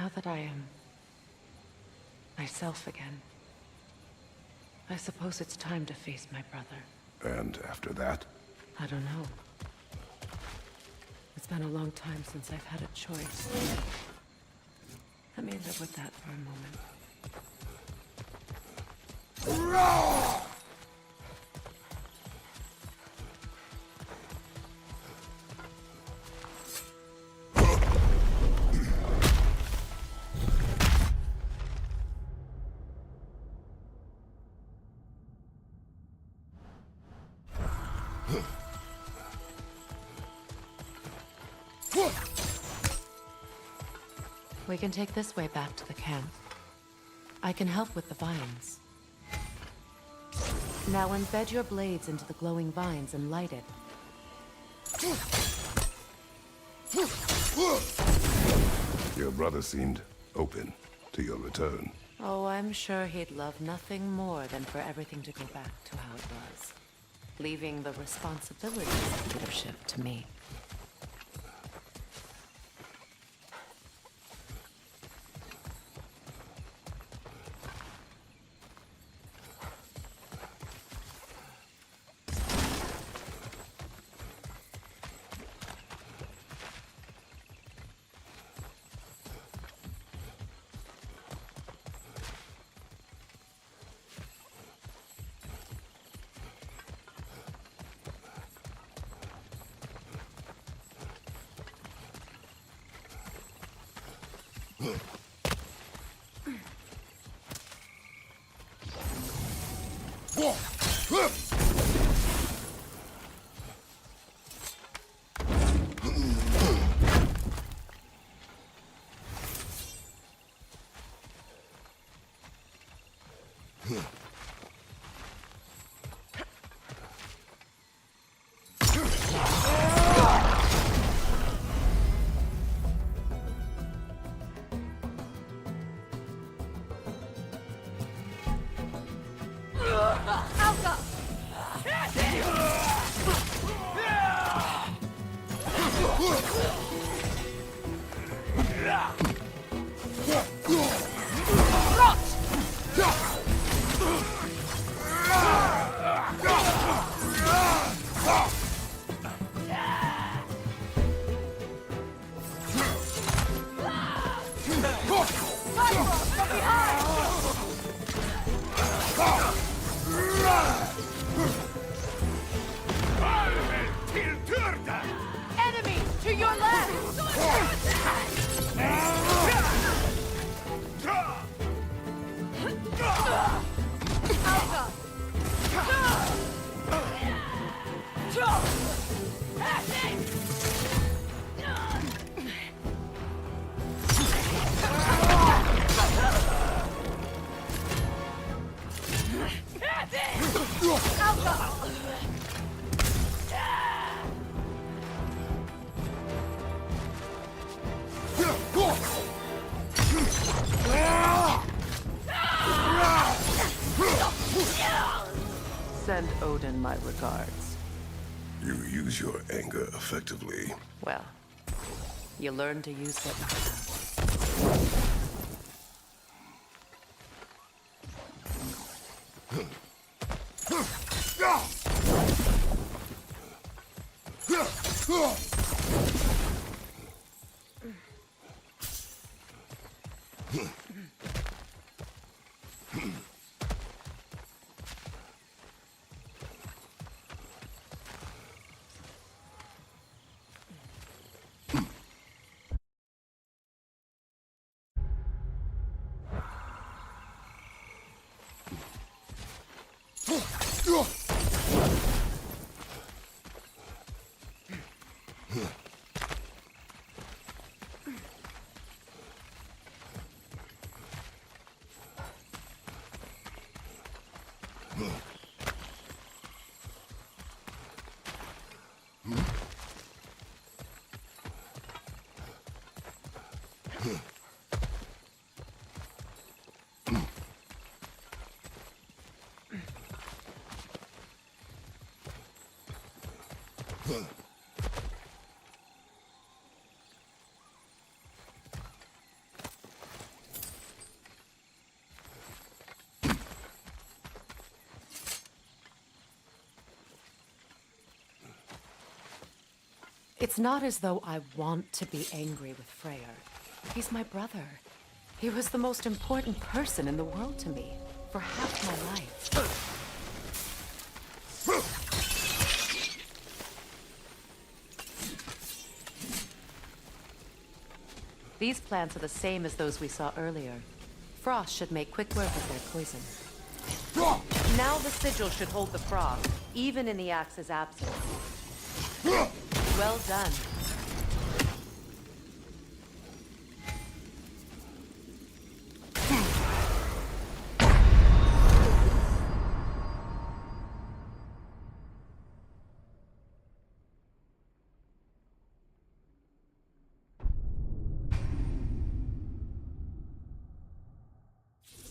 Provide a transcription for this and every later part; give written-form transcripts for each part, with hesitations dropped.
Now that I am myself again, I suppose it's time to face my brother. And after that? I don't know. It's been a long time since I've had a choice. Let me live with that for a moment. We can take this way back to the camp. I can help with the vines. Now embed your blades into the glowing vines and light it. Your brother seemed open to your return. Oh, I'm sure he'd love nothing more than for everything to go back to how it was, leaving the responsibilities of leadership to me. Send Odin my regards. You use your anger effectively. Well, you learn to use what you have. It's not as though I want to be angry with Freyr. He's my brother. He was the most important person in the world to me for half my life. These plants are the same as those we saw earlier. Frost should make quick work of their poison. Now the sigil should hold the frost, even in the axe's absence. Well done.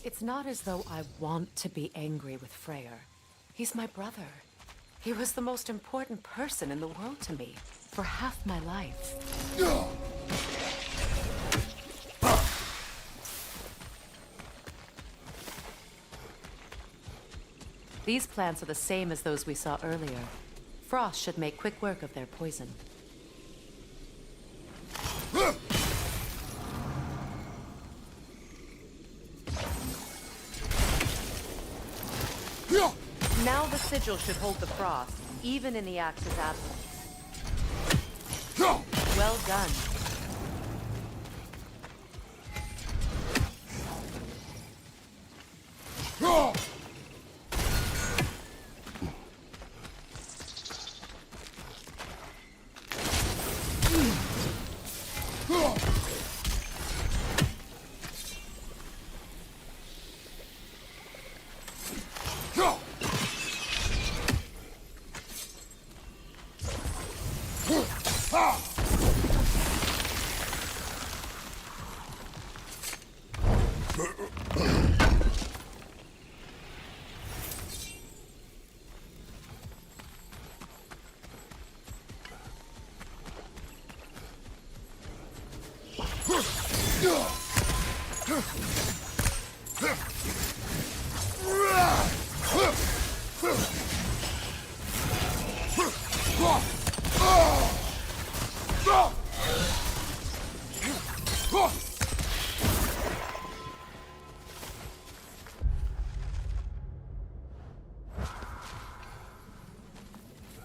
It's not as though I want to be angry with Freyr. He's my brother. He was the most important person in the world to me for half my life. These plants are the same as those we saw earlier. Frost should make quick work of their poison. Now the sigil should hold the frost, even in the axe's absence. Well done.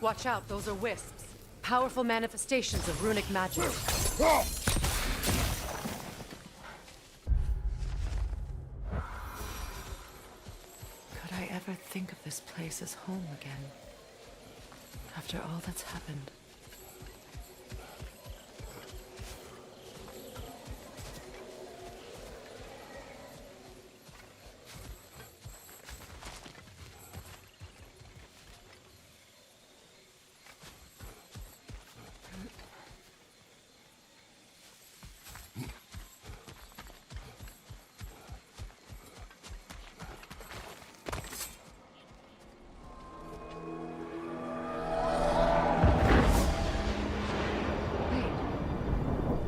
Watch out, those are wisps. Powerful manifestations of runic magic. Could I ever think of this place as home again? After all that's happened.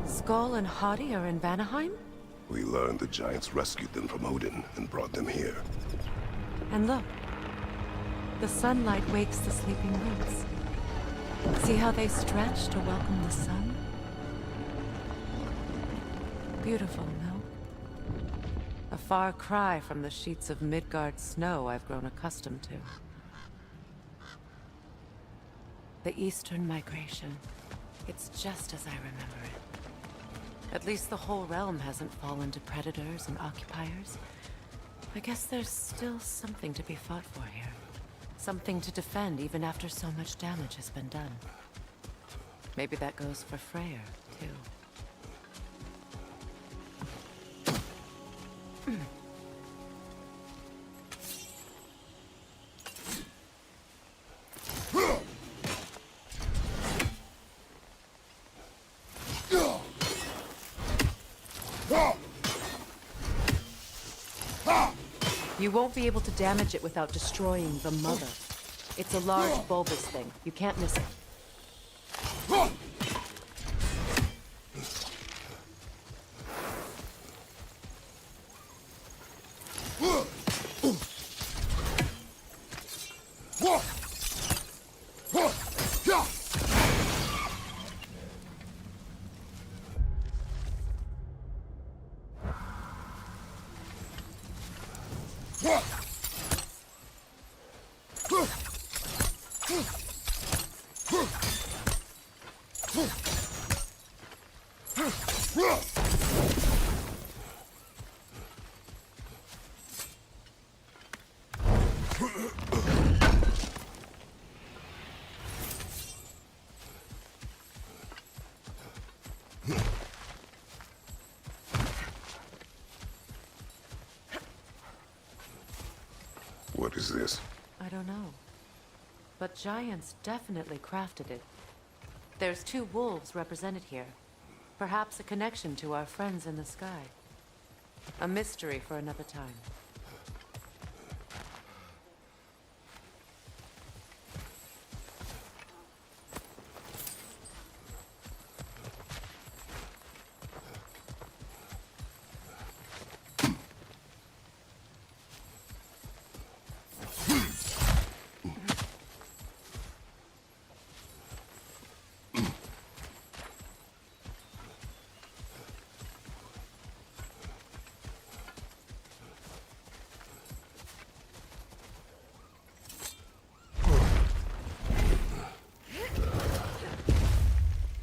Skull and Hadi are in Vanaheim? We learned the giants rescued them from Odin and brought them here. And look. The sunlight wakes the sleeping roots. See how they stretch to welcome the sun? Beautiful, no? A far cry from the sheets of Midgard snow I've grown accustomed to. The Eastern Migration. It's just as I remember it. At least the whole realm hasn't fallen to predators and occupiers. I guess there's still something to be fought for here. Something to defend even after so much damage has been done. Maybe that goes for Freyr, too. You won't be able to damage it without destroying the mother. It's a large bulbous thing. You can't miss it. What is this? I don't know. But giants definitely crafted it. There's 2 wolves represented here. Perhaps a connection to our friends in the sky. A mystery for another time.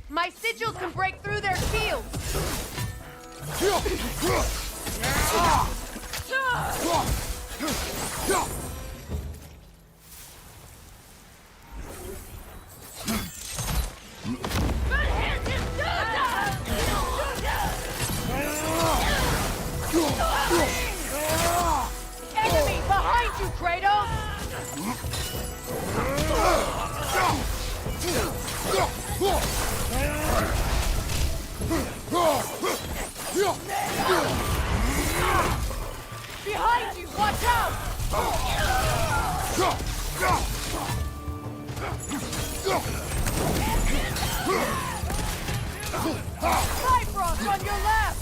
My sigils can break through their shields! Enemy behind you, Kratos! Behind you! Watch out! Bifrost on your left!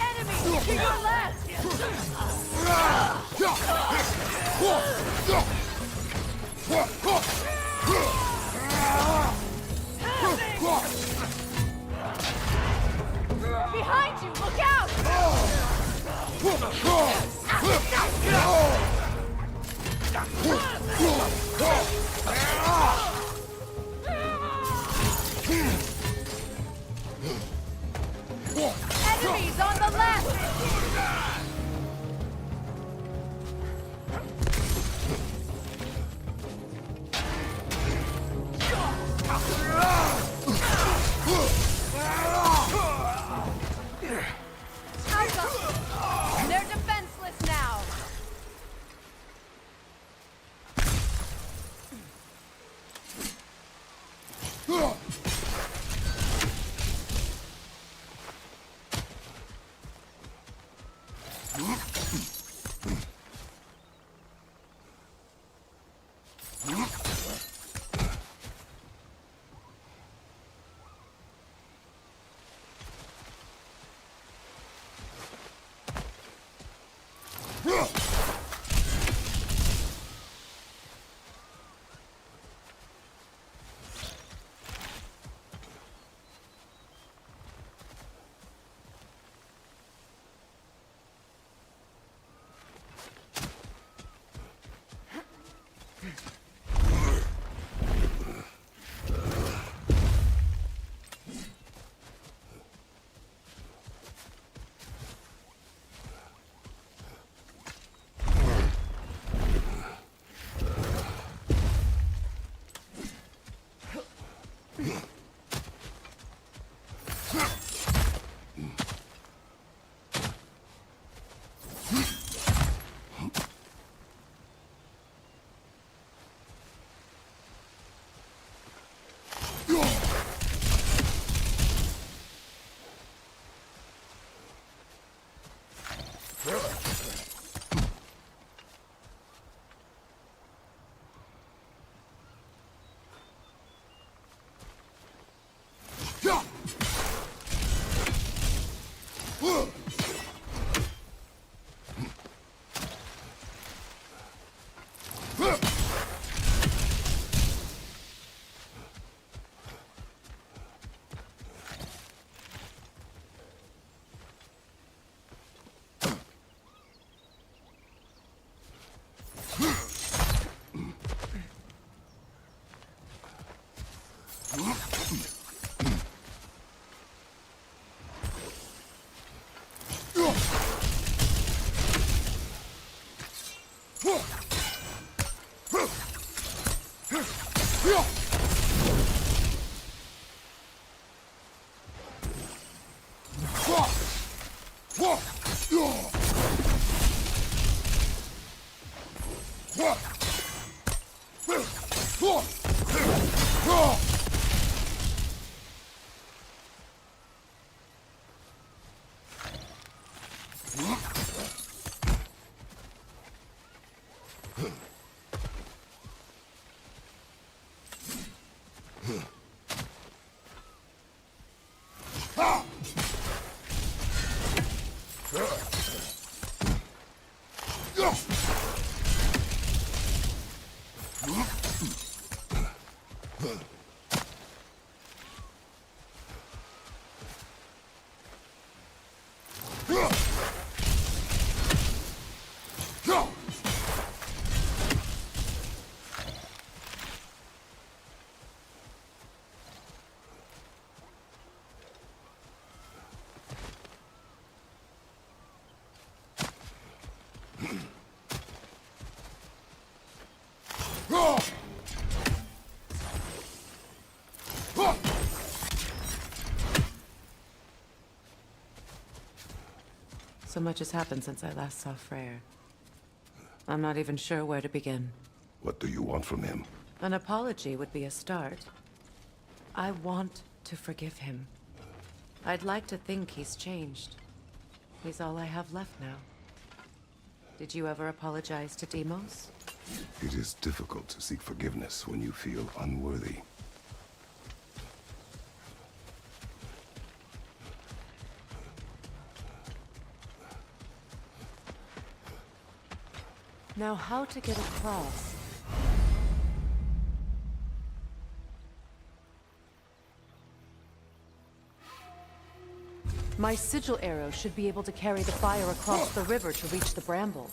Enemy to your left! Behind you! Look out! Enemies on the left! They're defenseless now! So much has happened since I last saw Freyr. I'm not even sure where to begin. What do you want from him? An apology would be a start. I want to forgive him. I'd like to think he's changed. He's all I have left now. Did you ever apologize to Demos? It is difficult to seek forgiveness when you feel unworthy. Now, how to get across? My sigil arrow should be able to carry the fire across the river to reach the bramble.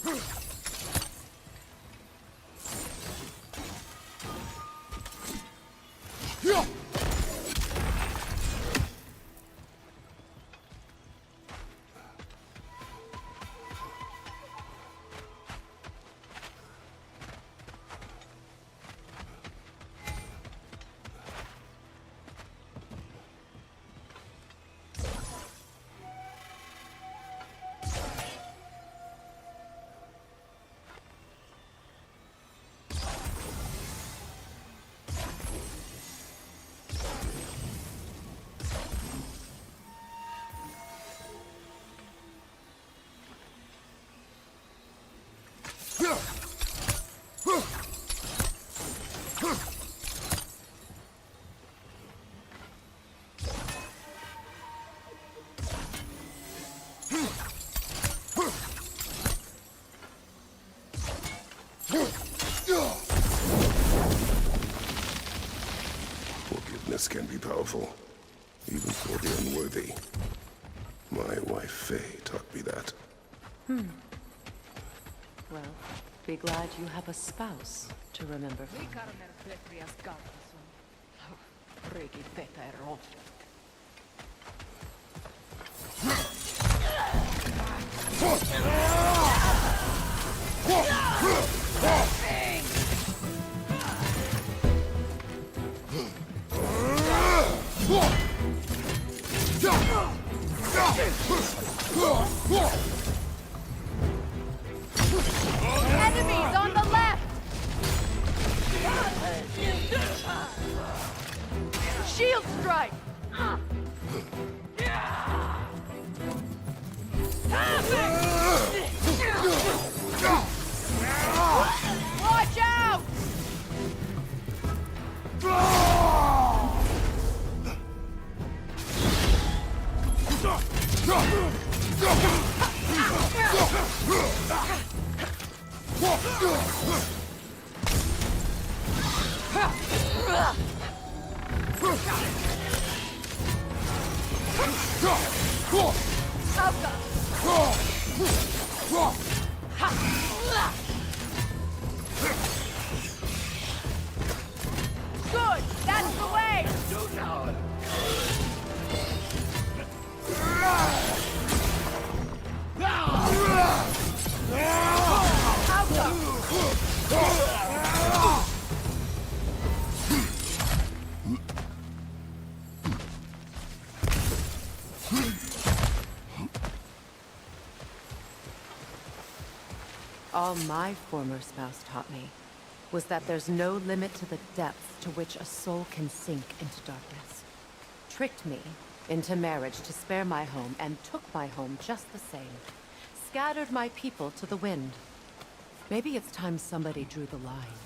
Forgiveness can be powerful, even for the unworthy. My wife Faye taught me that. Well, be glad you have a spouse to remember from. Enemies on the left! Shield strike! Watch out! Good! That's the way! All my former spouse taught me was that there's no limit to the depth to which a soul can sink into darkness. Tricked me into marriage to spare my home and took my home just the same. Scattered my people to the wind. Maybe it's time somebody drew the line.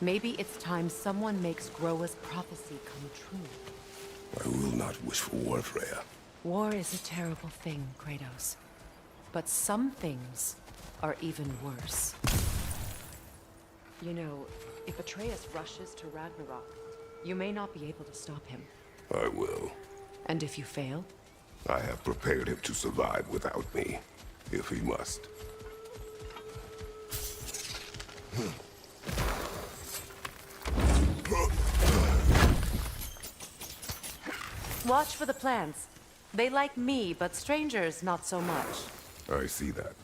Maybe it's time someone makes Groa's prophecy come true. I will not wish for war, Freya. War is a terrible thing, Kratos. But some things are even worse. You know, if Atreus rushes to Ragnarok, you may not be able to stop him. I will. And if you fail? I have prepared him to survive without me, if he must. Watch for the plants. They like me, but strangers not so much. I see that.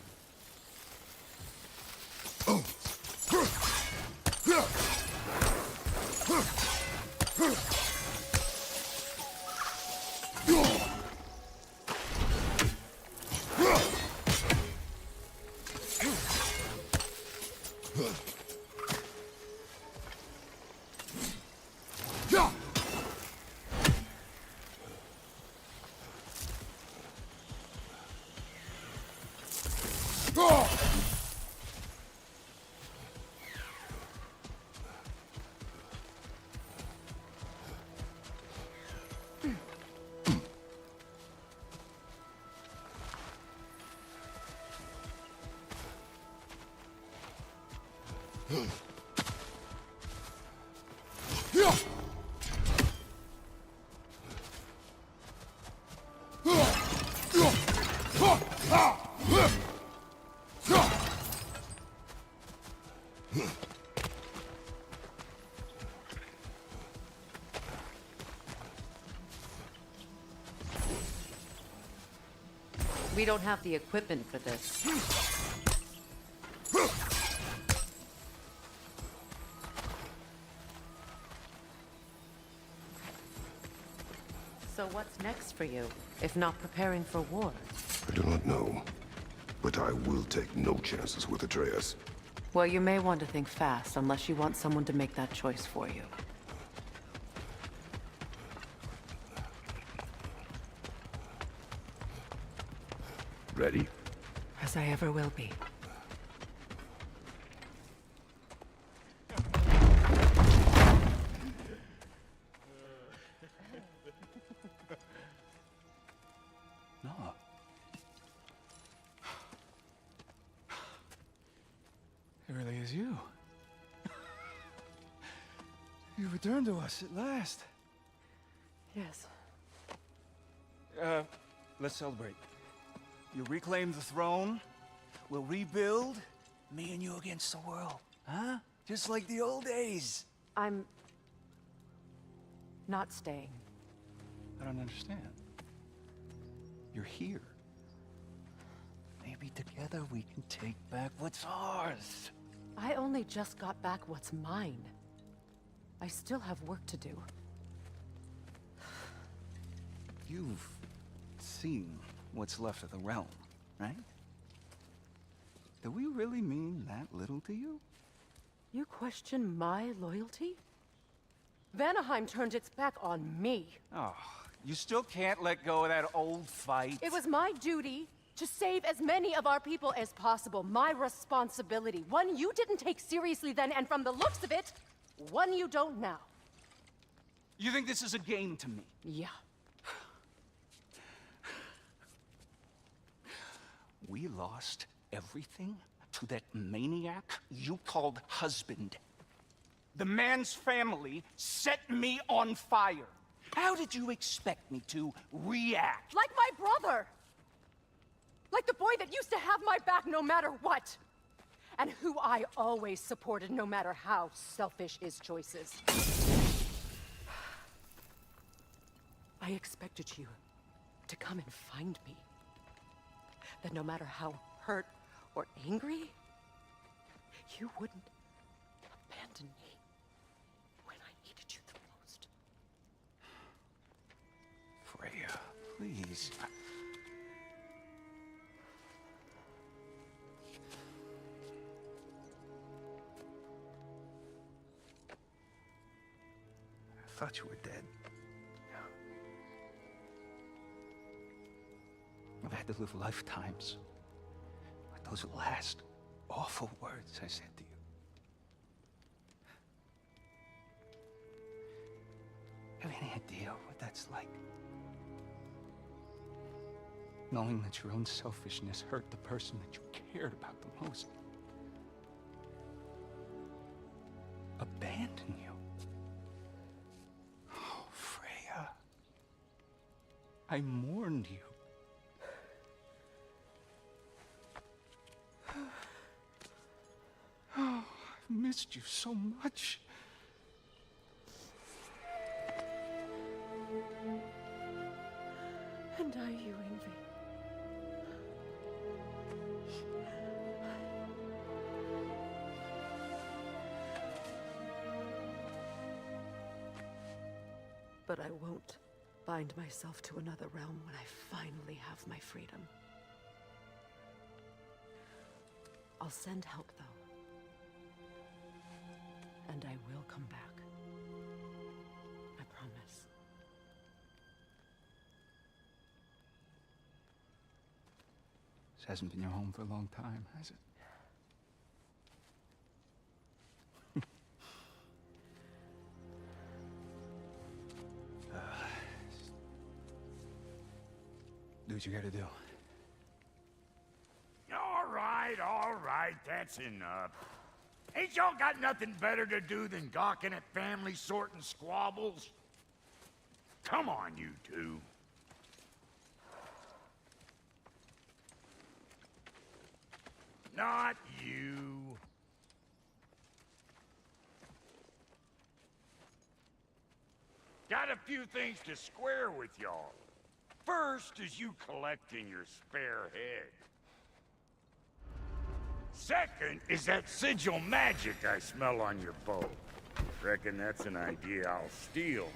We don't have the equipment for this. So what's next for you, if not preparing for war? I do not know, but I will take no chances with Atreus. Well, you may want to think fast, unless you want someone to make that choice for you. Ready? As I ever will be. No. It really is you. You returned to us at last. Yes. Let's celebrate. You reclaim the throne, we'll rebuild, me and you against the world, huh? Just like the old days. I'm... not staying. I don't understand. You're here. Maybe together we can take back what's ours. I only just got back what's mine. I still have work to do. You've seen what's left of the realm, right? Do we really mean that little to you? You question my loyalty? Vanaheim turned its back on me. Oh, you still can't let go of that old fight? It was my duty to save as many of our people as possible. My responsibility. One you didn't take seriously then, and from the looks of it, one you don't now. You think this is a game to me? Yeah. We lost everything to that maniac you called husband. The man's family set me on fire. How did you expect me to react? Like my brother! Like the boy that used to have my back no matter what! And who I always supported no matter how selfish his choices. I expected you to come and find me. That no matter how hurt or angry, you wouldn't abandon me when I needed you the most. Freya, please. thought you were dead. I've had to live lifetimes with those last awful words I said to you. Have any idea what that's like? Knowing that your own selfishness hurt the person that you cared about the most. Abandon you. Oh, Freya. I mourned you. Oh, I've missed you so much. And are you envy? But I won't bind myself to another realm when I finally have my freedom. I'll send help, though. And I will come back. I promise. This hasn't been your home for a long time, has it? Do what you gotta do. All right, that's enough. Ain't y'all got nothing better to do than gawking at family sorting squabbles? Come on, you two. Not you. Got a few things to square with y'all. First is you collecting your spare head. Second is that sigil magic I smell on your bow. Reckon that's an idea I'll steal.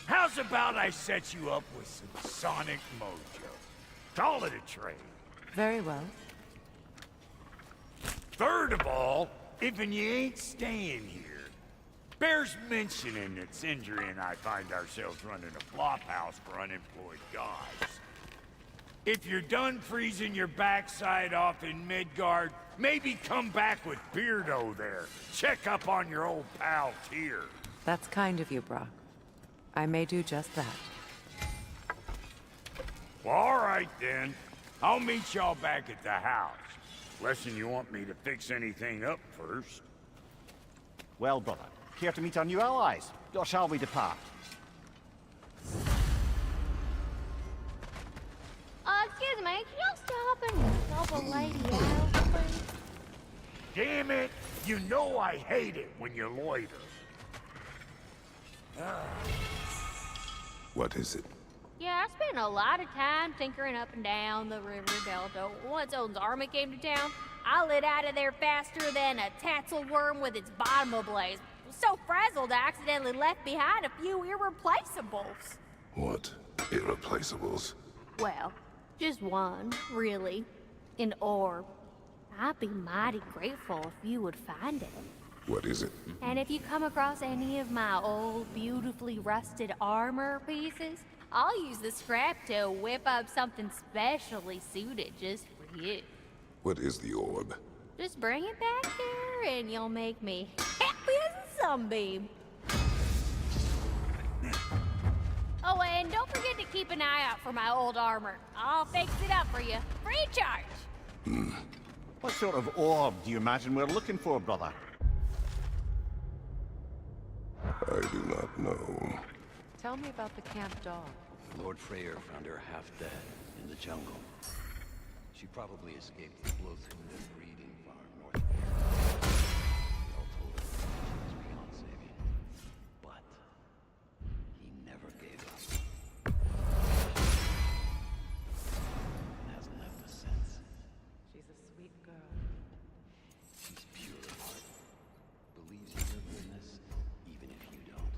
How's about I set you up with some sonic mojo? Call it a trade. Very well. Third of all, if you ain't staying here, bears mentioning that Sindri and I find ourselves running a flop house for unemployed guys. If you're done freezing your backside off in Midgard, maybe come back with Beardo there. Check up on your old pal Tyr. That's kind of you, Brock. I may do just that. Well, all right then. I'll meet y'all back at the house. Unless you want me to fix anything up first. Well, brother, here to meet our new allies, or shall we depart? Excuse me, can y'all stop and help a lady out, please? Damn it! You know I hate it when you loiter. What is it? Yeah, I spent a lot of time tinkering up and down the river delta. Once Odin's army came to town, I lit out of there faster than a tassel worm with its bottom ablaze. So frazzled, I accidentally left behind a few irreplaceables. What? Irreplaceables? Well, just one, really. An orb. I'd be mighty grateful if you would find it. What is it? And if you come across any of my old, beautifully rusted armor pieces, I'll use the scrap to whip up something specially suited just for you. What is the orb? Just bring it back here and you'll make me happy as a sunbeam. Oh, and don't forget to keep an eye out for my old armor. I'll fix it up for you, free of charge. What sort of orb do you imagine we're looking for, brother? I do not know. Tell me about the camp dog. Lord Freyr found her half dead in the jungle. She probably escaped the Bloodthund breeding farm north of here. They all told her she was beyond saving. But he never gave up. And hasn't left us since. She's a sweet girl. She's pure of heart. Believes in your goodness, even if you don't.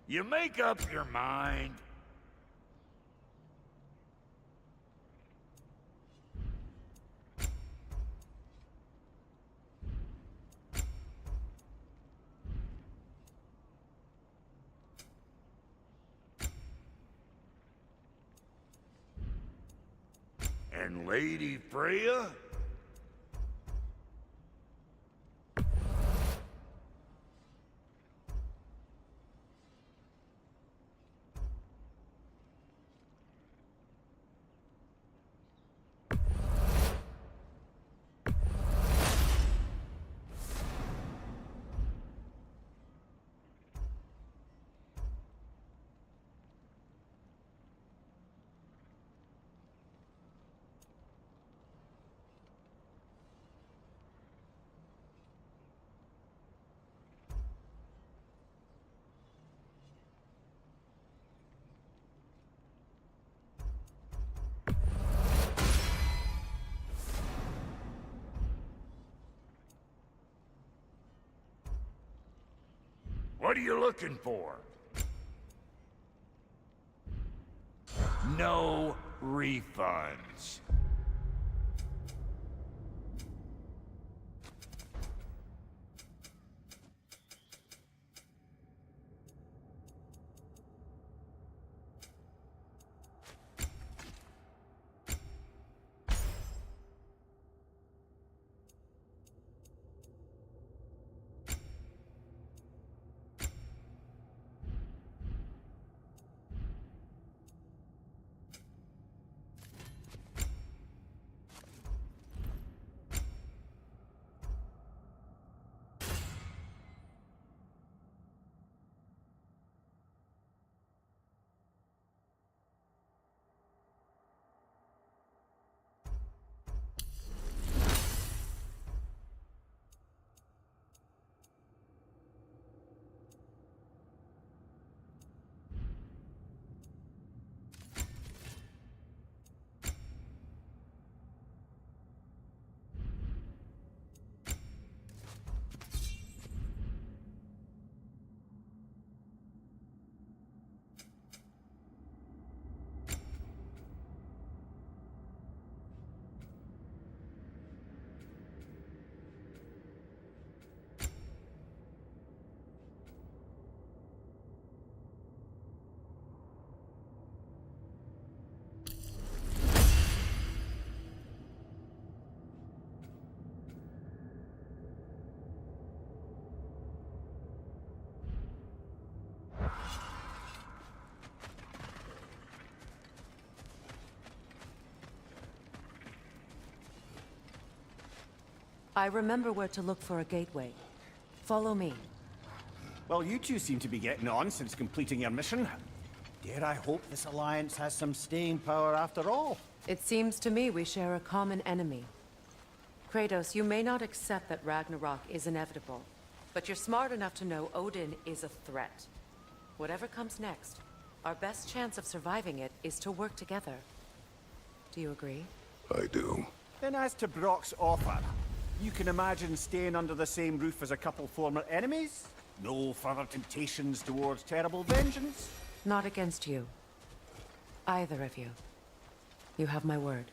You make up your mind? And Lady Freya? What are you looking for? No refunds. I remember where to look for a gateway. Follow me. Well, you two seem to be getting on since completing your mission. Dare I hope this alliance has some staying power after all? It seems to me we share a common enemy. Kratos, you may not accept that Ragnarok is inevitable, but you're smart enough to know Odin is a threat. Whatever comes next, our best chance of surviving it is to work together. Do you agree? I do. Then as to Brock's offer, you can imagine staying under the same roof as a couple former enemies? No further temptations towards terrible vengeance? Not against you. Either of you. You have my word.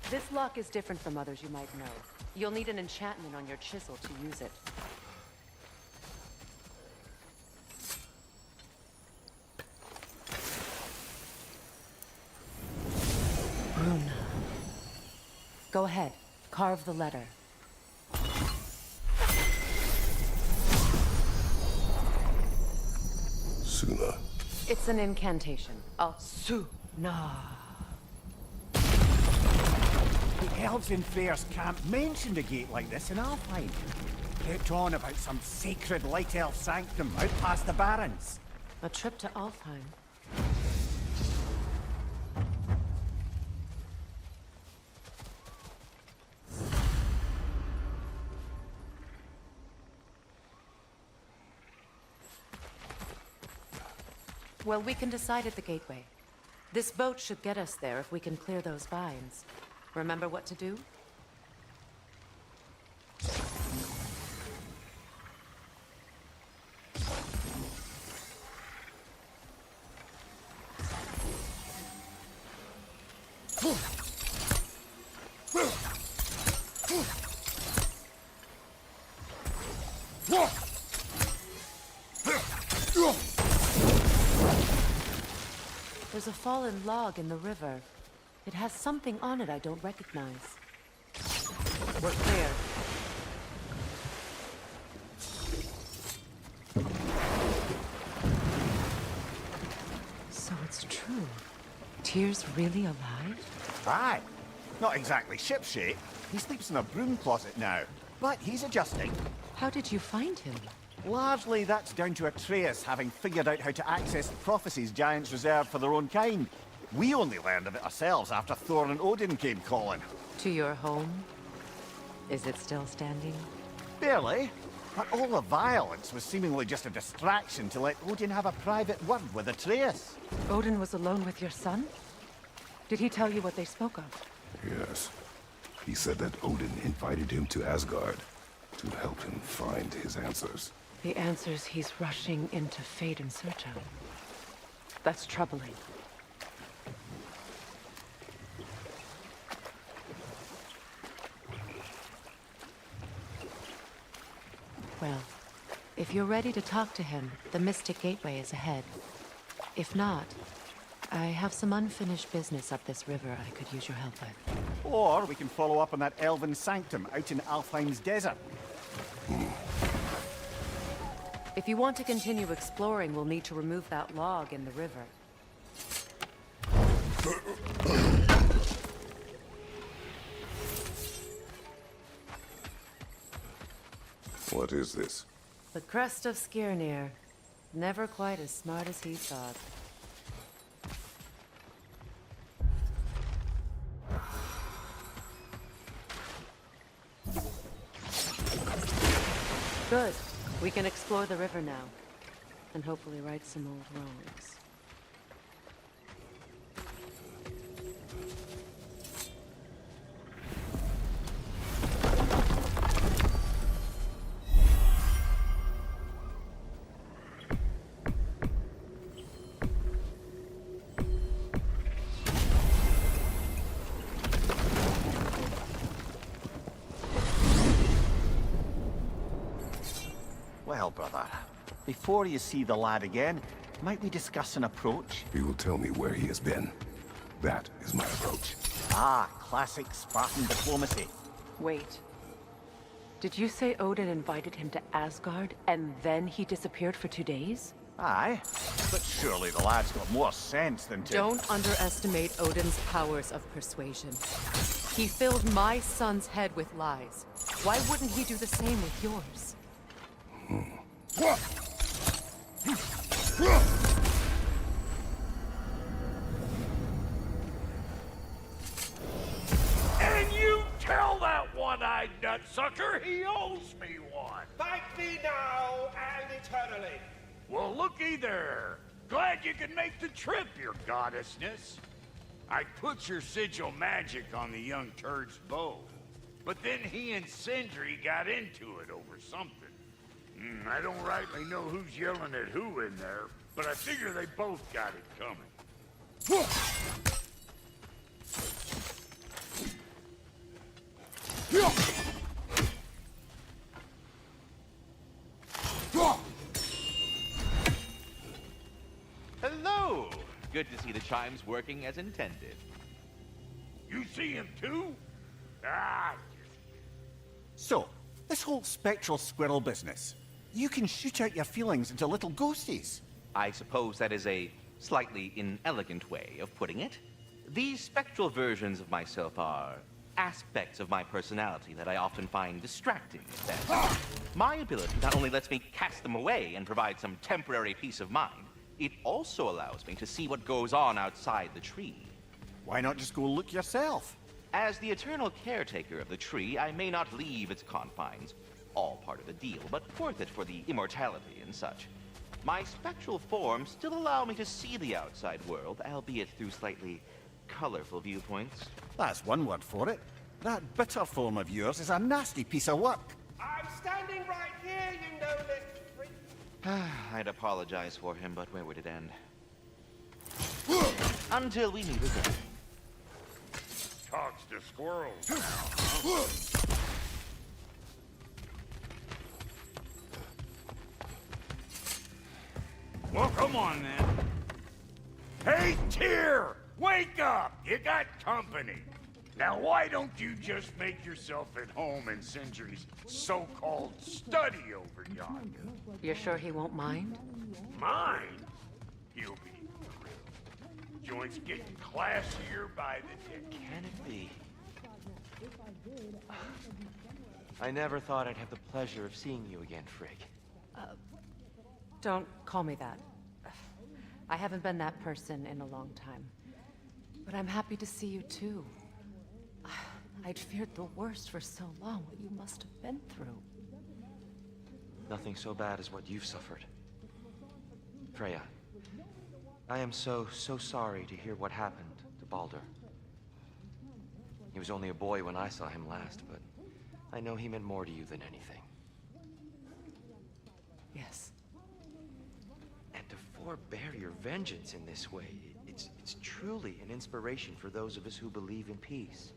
This lock is different from others you might know. You'll need an enchantment on your chisel to use it. Runa. Go ahead. Carve the letter. Suna. It's an incantation. Suna. The elves in Freyr's camp mentioned a gate like this in Alfheim. Kept on about some sacred light elf sanctum out past the barrens. A trip to Alfheim. Well, we can decide at the gateway. This boat should get us there if we can clear those vines. Remember what to do? There's a fallen log in the river. It has something on it I don't recognize. We're clear. So it's true. Tyr's really alive? Aye. Not exactly shipshape. He sleeps in a broom closet now. But he's adjusting. How did you find him? Largely, that's down to Atreus having figured out how to access the prophecies giants reserved for their own kind. We only learned of it ourselves after Thor and Odin came calling. To your home? Is it still standing? Barely. But all the violence was seemingly just a distraction to let Odin have a private word with Atreus. Odin was alone with your son? Did he tell you what they spoke of? Yes. He said that Odin invited him to Asgard to help him find his answers. The answers he's rushing into fate in search of. That's troubling. Well, if you're ready to talk to him, the Mystic Gateway is ahead. If not, I have some unfinished business up this river I could use your help with. Or we can follow up on that elven sanctum out in Alfheim's desert. If you want to continue exploring, we'll need to remove that log in the river. What is this? The crest of Skirnir. Never quite as smart as he thought. Good. We can explore the river now. And hopefully right some old wrongs. Well, brother, before you see the lad again, might we discuss an approach? He will tell me where he has been. That is my approach. Ah, classic Spartan diplomacy. Wait. Did you say Odin invited him to Asgard, and then he disappeared for 2 days? Aye, but surely the lad's got more sense than to... Don't underestimate Odin's powers of persuasion. He filled my son's head with lies. Why wouldn't he do the same with yours? And you tell that one-eyed nutsucker he owes me one. Thank thee now and eternally. Well, looky there. Glad you could make the trip, your goddessness. I put your sigil magic on the young turd's bow, but then he and Sindri got into it over something. I don't rightly know who's yelling at who in there, but I figure they both got it coming. Hello! Good to see the chimes working as intended. You see him too? Ah, So, this whole spectral squirrel business. You can shoot out your feelings into little ghosties. I suppose that is a slightly inelegant way of putting it. These spectral versions of myself are aspects of my personality that I often find distracting at best. My ability not only lets me cast them away and provide some temporary peace of mind, it also allows me to see what goes on outside the tree. Why not just go look yourself? As the eternal caretaker of the tree, I may not leave its confines. All part of the deal, but worth it for the immortality and such. My spectral forms still allow me to see the outside world, albeit through slightly colorful viewpoints. That's one word for it. That bitter form of yours is a nasty piece of work. I'm standing right here, you know, little freak. I'd apologize for him, but where would it end? Until we meet again. talks to squirrels now. Well, come on then. Hey, Tyr! Wake up! You got company. Now, why don't you just make yourself at home in Sindri's so-called study over yonder? You're sure he won't mind? Mine? He'll be thrilled. Joint's getting classier by the day. Can it be? I never thought I'd have the pleasure of seeing you again, Frigg. Don't call me that. I haven't been that person in a long time. But I'm happy to see you too. I'd feared the worst for so long, what you must have been through. Nothing so bad as what you've suffered. Freya, I am so sorry to hear what happened to Baldur. He was only a boy when I saw him last, but I know he meant more to you than anything. Yes. And to forbear your vengeance in this way, it's truly an inspiration for those of us who believe in peace.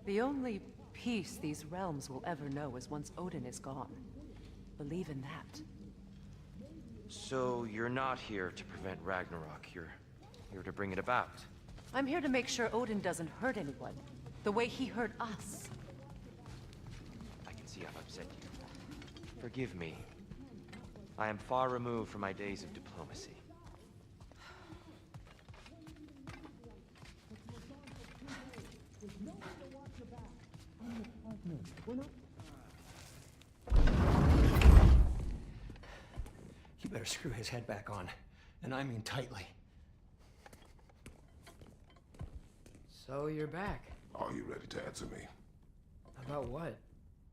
The only peace these realms will ever know is once Odin is gone. Believe in that. So you're not here to prevent Ragnarok, you're here to bring it about. I'm here to make sure Odin doesn't hurt anyone, the way he hurt us. I can see I've upset you. Forgive me. I am far removed from my days of diplomacy. You better screw his head back on, and I mean tightly. So you're back. Are you ready to answer me? About what?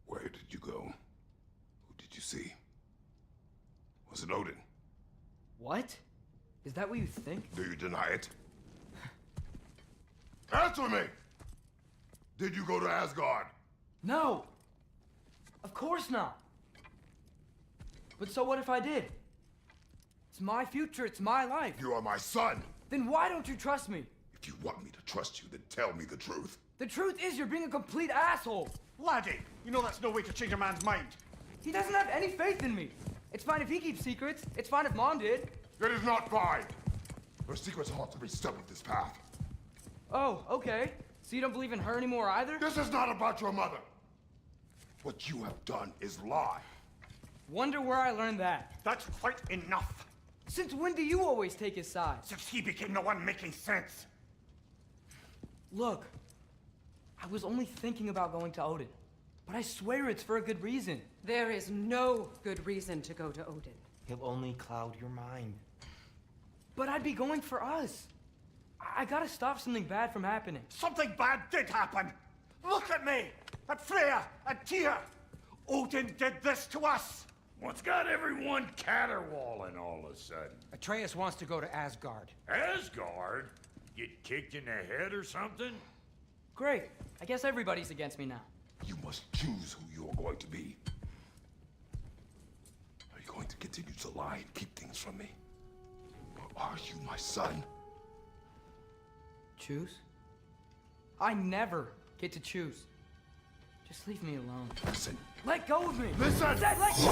Where did you go? Who did you see? Was it Odin? What? Is that what you think? Do you deny it? Answer me! Did you go to Asgard? No! Of course not! But so what if I did? It's my future, it's my life. You are my son! Then why don't you trust me? If you want me to trust you, then tell me the truth. The truth is you're being a complete asshole! Laddie, you know that's no way to change a man's mind. He doesn't have any faith in me. It's fine if he keeps secrets. It's fine if Mom did. It is not fine! Her secrets ought to be step of this path. Oh, okay. So you don't believe in her anymore either? This is not about your mother! What you have done is lie. Wonder where I learned that. That's quite enough. Since when do you always take his side? Since he became the one making sense. Look, I was only thinking about going to Odin. But I swear it's for a good reason. There is no good reason to go to Odin. He'll only cloud your mind. But I'd be going for us. I gotta stop something bad from happening. Something bad did happen. Look at me, at Freya, at Tyr. Odin did this to us. What's got everyone caterwauling all of a sudden? Atreus wants to go to Asgard. Asgard? Get kicked in the head or something? Great. I guess everybody's against me now. You must choose who you are going to be. Are you going to continue to lie and keep things from me? Or are you my son? Choose? I never get to choose. Just leave me alone. Listen. Let go of me! Listen! I said let go!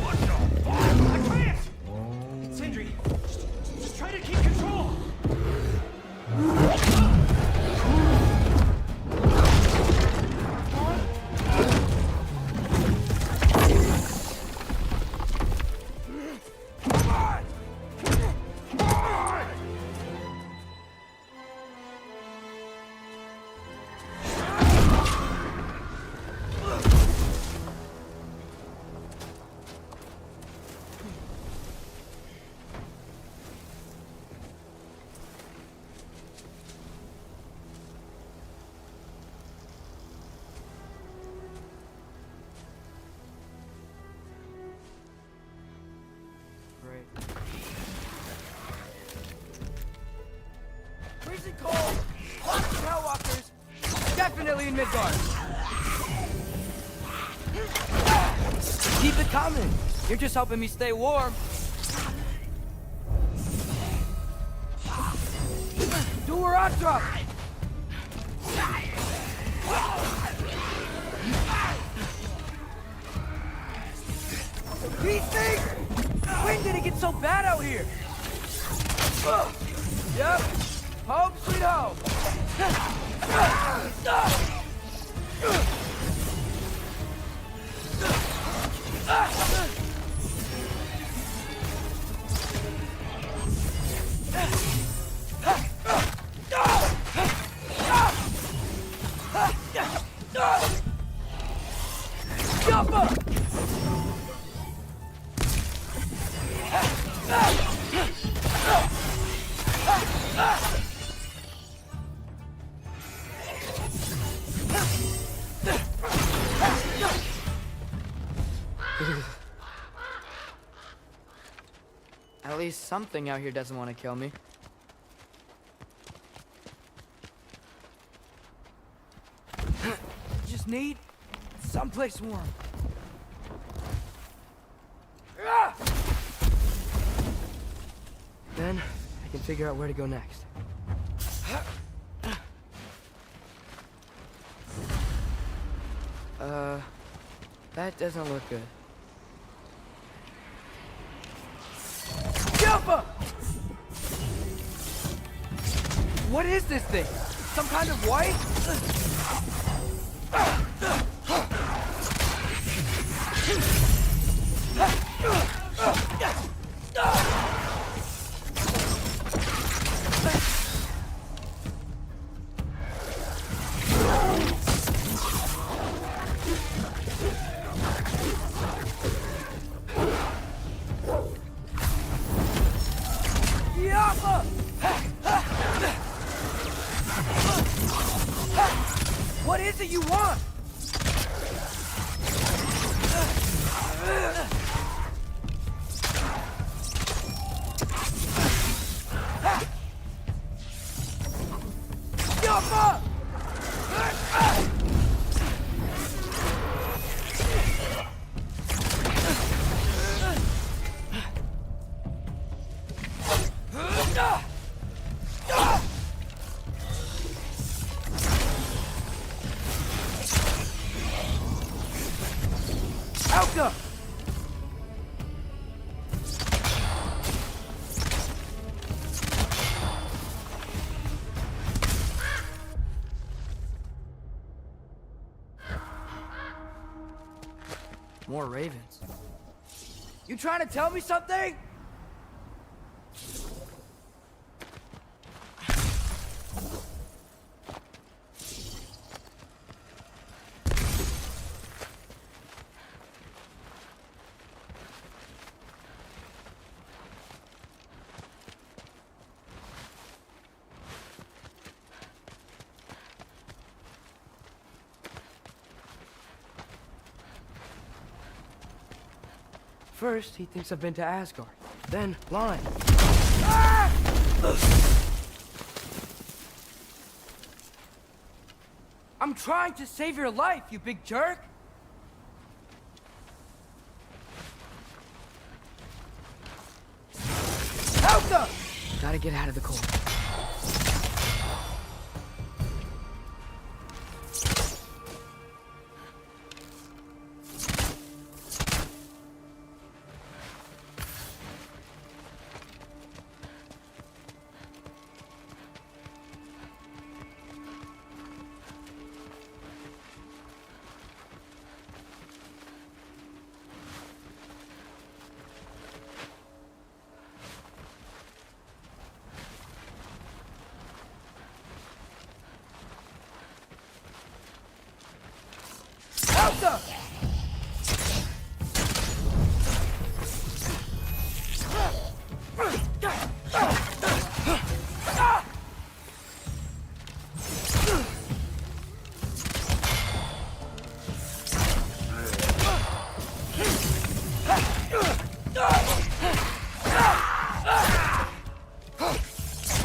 What the fuck? I can't! Sindri, just try to keep control! Freezing cold! Lots of Hellwalkers! Definitely in Midgard! Keep it coming! You're just helping me stay warm. Do a rock drop! These things! When did it get so bad out here? Yep. Home sweet home. At least something out here doesn't want to kill me. Just need someplace warm. Then I can figure out where to go next. That doesn't look good. Jumper! What is this thing? Some kind of white? What is it you want? More ravens. You trying to tell me something? First, he thinks I've been to Asgard. Then, lying. Ah! I'm trying to save your life, you big jerk! Helga! Gotta get out of the cold. Alka!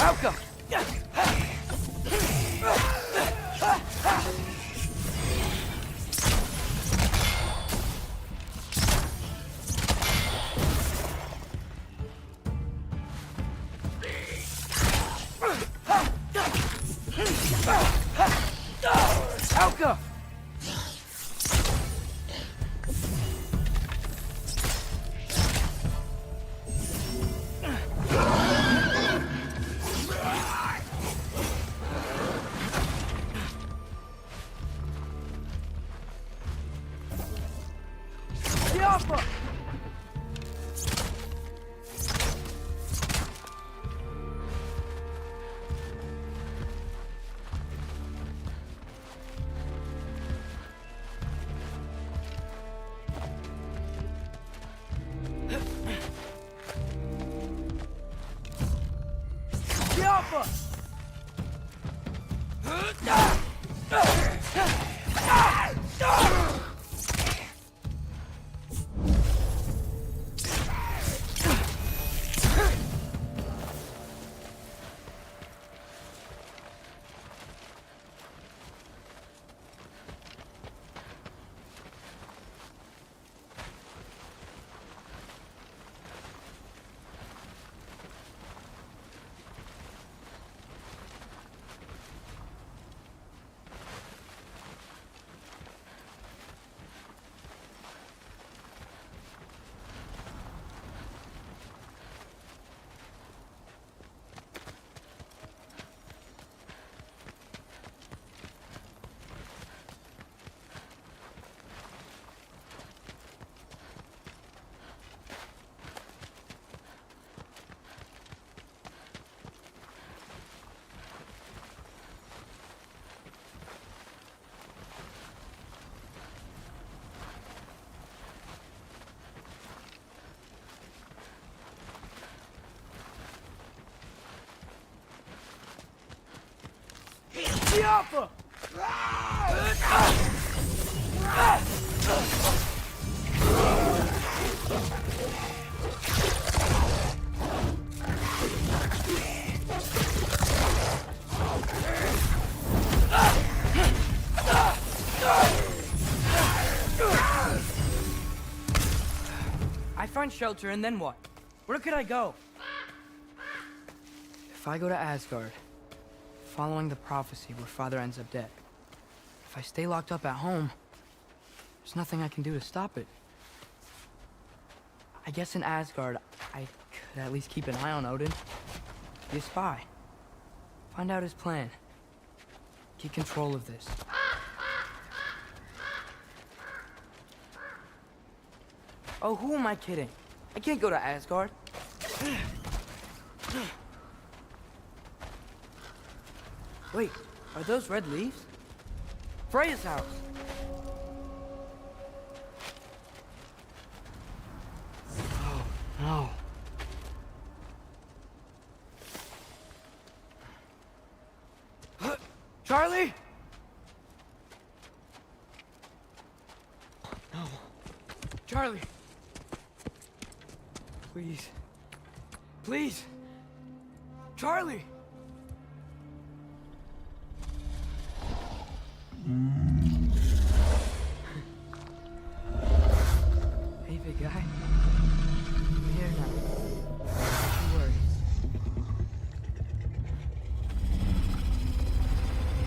Alka! Alka! Alpha! Alpha! Alpha! I find shelter and then what? Where could I go? If I go to Asgard, following the prophecy where Father ends up dead. If I stay locked up at home, there's nothing I can do to stop it. I guess in Asgard, I could at least keep an eye on Odin. Be a spy. Find out his plan. Get control of this. Oh, who am I kidding? I can't go to Asgard. Wait, are those red leaves? Freya's house! Oh, no. Charlie? No. Charlie! Please. Please! Charlie! Hey, big guy. I'm here now. Don't worry.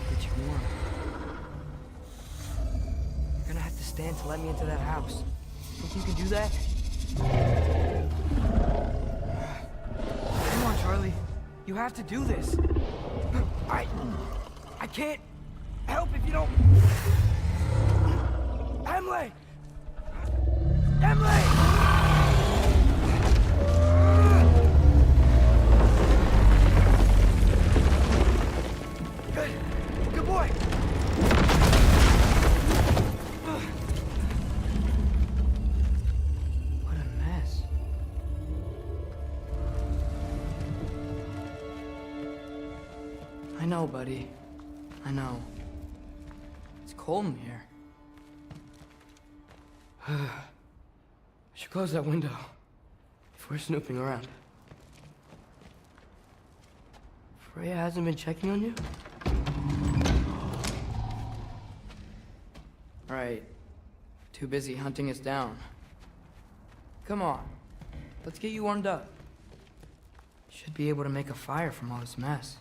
Get you warm. You're gonna have to stand to let me into that house. Think you can do that? Come on, Charlie. You have to do this. I can't help if you don't... Emily! Emily! Good boy! I know, buddy. I know. It's cold in here. I should close that window before snooping around. Freya hasn't been checking on you? Right. Too busy hunting us down. Come on. Let's get you warmed up. Should be able to make a fire from all this mess.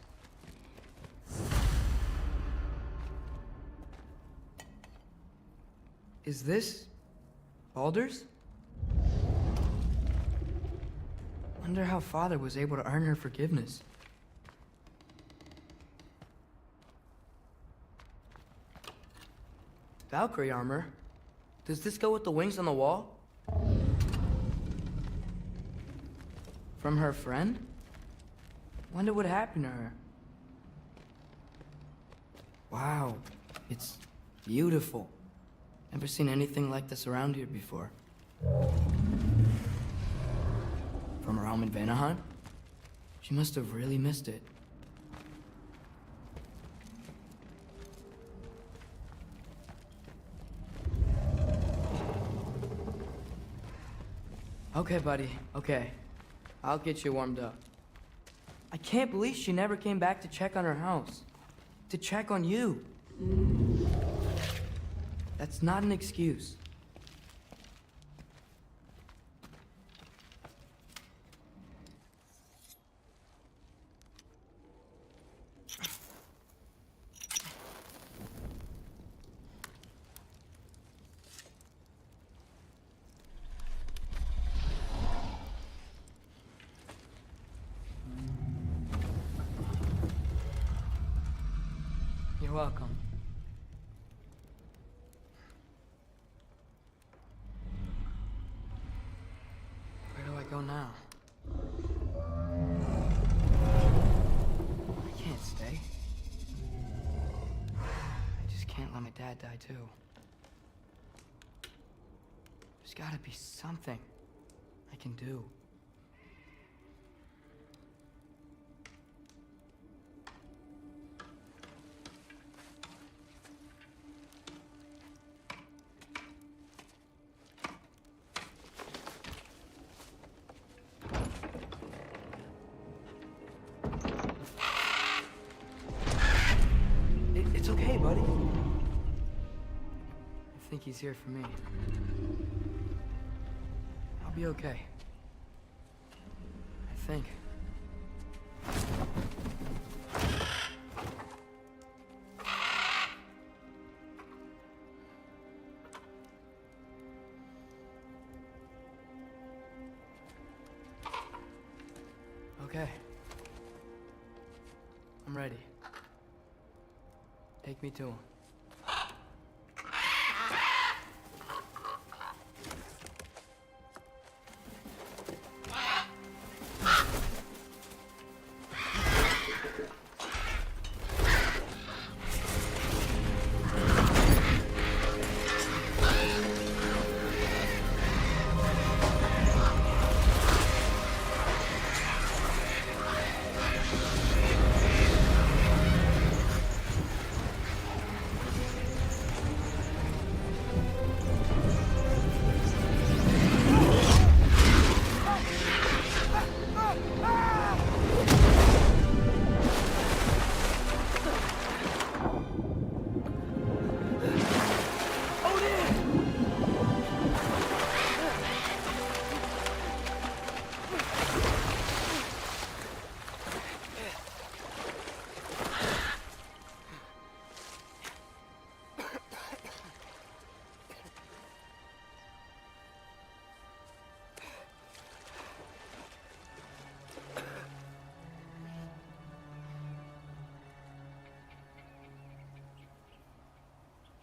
Is this Baldur's? Wonder how Father was able to earn her forgiveness. Valkyrie armor? Does this go with the wings on the wall? From her friend? Wonder what happened to her. Wow, it's beautiful. Never seen anything like this around here before. From her home in Vanaheim? She must have really missed it. Okay, buddy, okay. I'll get you warmed up. I can't believe she never came back to check on her house. To check on you. That's not an excuse. You're welcome. Where do I go now? I can't stay. I just can't let my dad die too. There's gotta be something I can do. It's okay, buddy. I think he's here for me. I'll be okay. I think. Okay. I'm ready. Take me to him.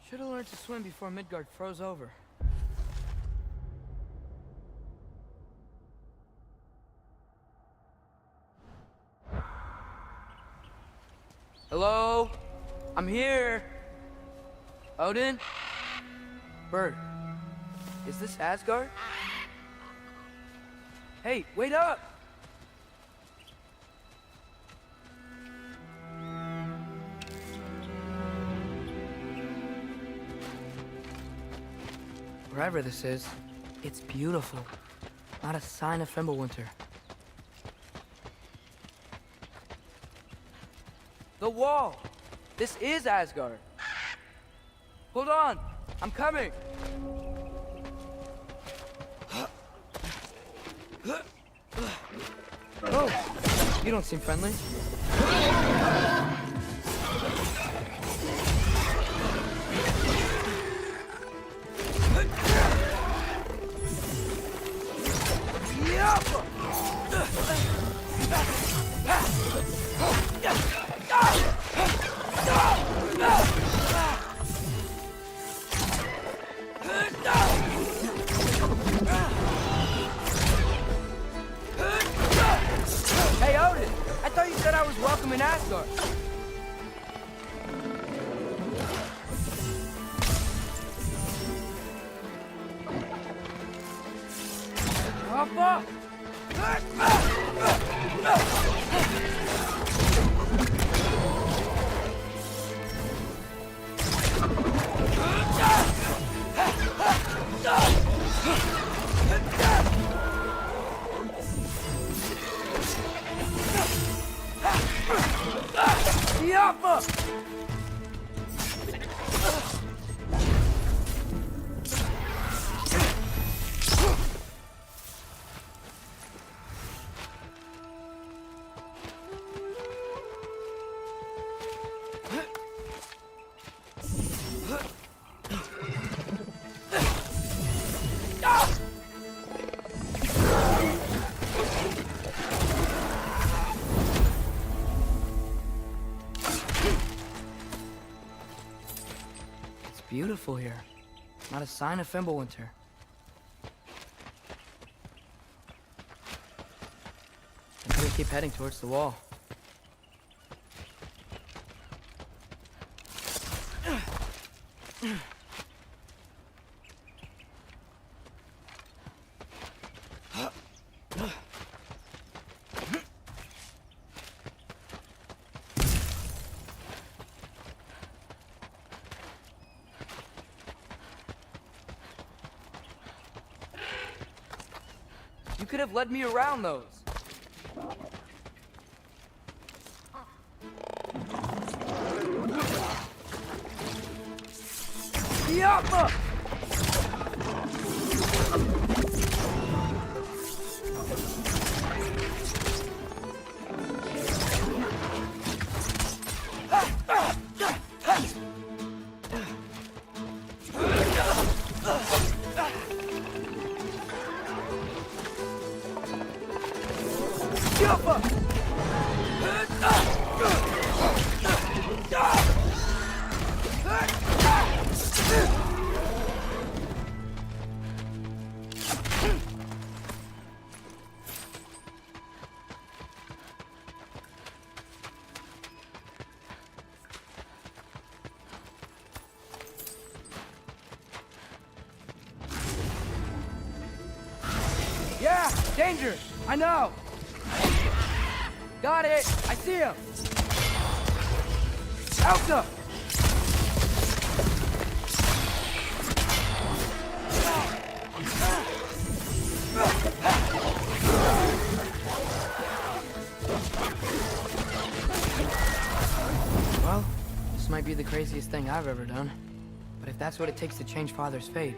Should have learned to swim before Midgard froze over. Hello? I'm here. Odin? Bird. Is this Asgard? Hey, wait up! Wherever this is, it's beautiful. Not a sign of Fimbulwinter. The wall! This is Asgard. Hold on! I'm coming! Oh! You don't seem friendly. Hey, Odin! I thought you said I was welcome in Asgard. Papa! Yappa! Beautiful here. Not a sign of Fimbulwinter. I better keep heading towards the wall. You could have led me around those. Yappa! Yeah, danger! I know! Got it! I see him! Elsa! Well, this might be the craziest thing I've ever done. But if that's what it takes to change Father's fate,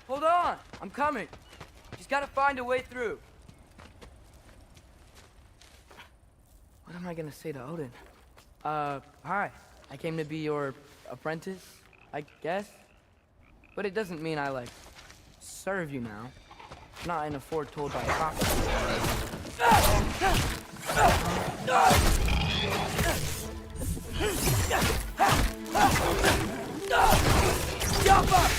hold on! I'm coming! Just gotta find a way through. What am I gonna say to Odin? Hi. I came to be your apprentice, I guess? But it doesn't mean I, like, serve you now. Not in a foretold by prophecy. Jump up!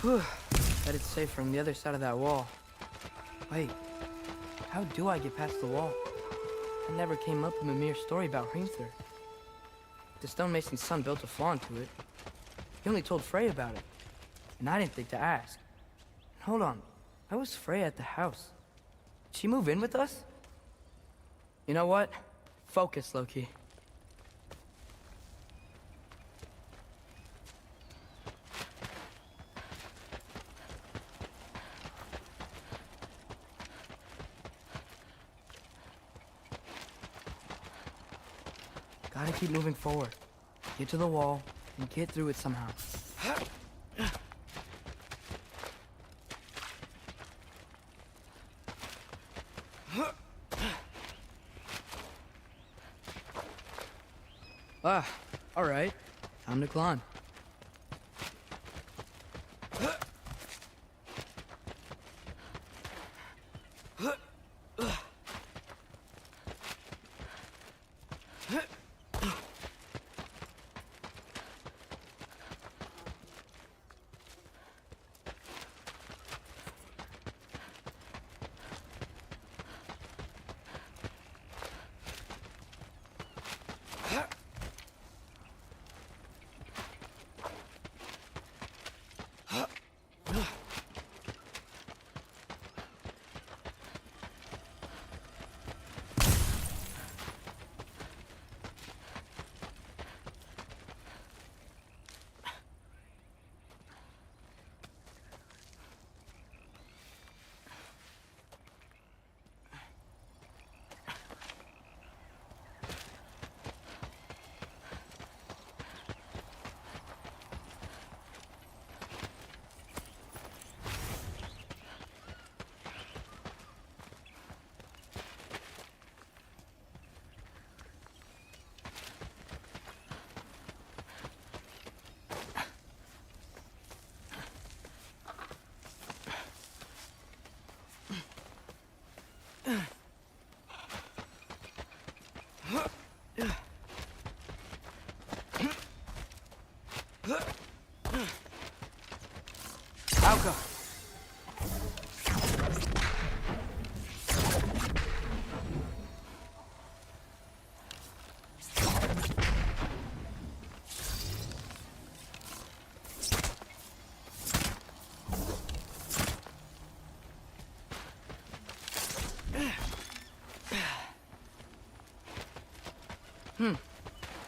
Whew. Bet it's safe from the other side of that wall. Wait, how do I get past the wall? I never came up with Mimir's story about Hreimthur. The stonemason's son built a flaw into it. He only told Frey about it, and I didn't think to ask. Hold on, why was Frey at the house? Did she move in with us? You know what? Focus, Loki. Gotta keep moving forward. Get to the wall and get through it somehow. Ah, all right. Time to climb. Alka.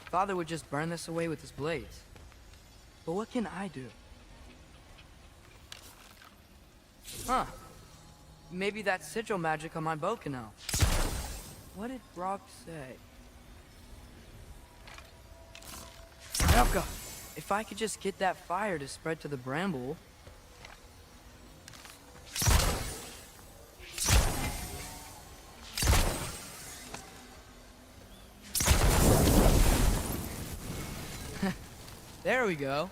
Father would just burn this away with his blades. But what can I do? Huh. Maybe that sigil magic on my bow can help. What did Brock say? Elka, if I could just get that fire to spread to the bramble... There we go.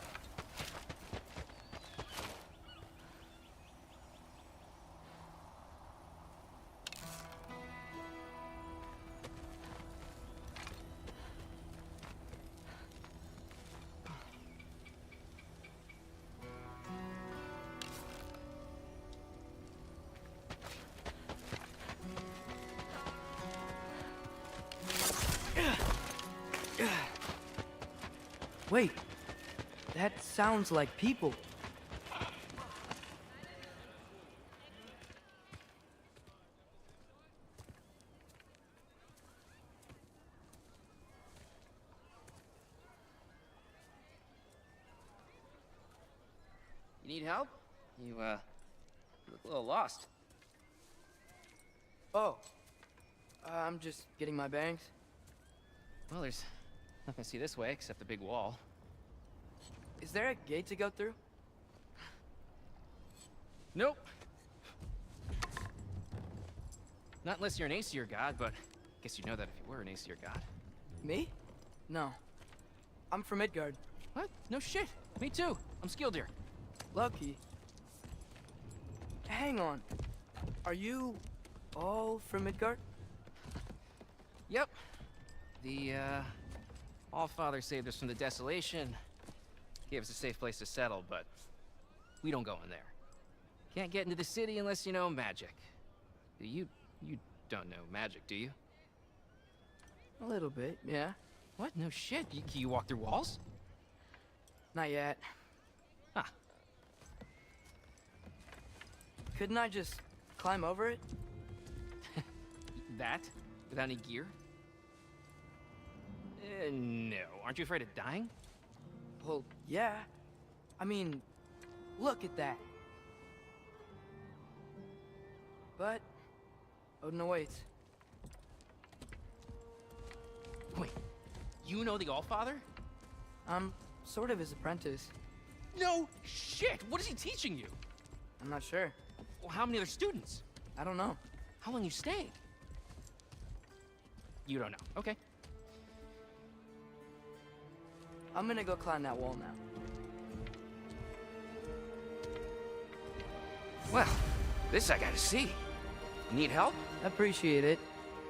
Wait. That sounds like people. You need help? You look a little lost. Oh. I'm just getting my bearings. Well, there's nothing to see this way except the big wall. Is there a gate to go through? Nope. Not unless you're an Aesir god, but I guess you'd know that if you were an Aesir god. Me? No. I'm from Midgard. What? No shit. Me too. I'm skilled here. Lucky. Hang on. Are you all from Midgard? Yep. The, Allfather saved us from the desolation. Gave us a safe place to settle, but we don't go in there. Can't get into the city unless you know magic. You don't know magic, do you? A little bit, yeah. What? No shit. Can you walk through walls? Not yet. Huh. Couldn't I just climb over it? That? Without any gear? No. Aren't you afraid of dying? Well, yeah. I mean, look at that. But Odin awaits. Wait, you know the Allfather? I'm sort of his apprentice. No shit! What is he teaching you? I'm not sure. Well, how many other students? I don't know. How long you staying? You don't know. Okay. I'm gonna go climb that wall now. Well, this I gotta see. Need help? Appreciate it,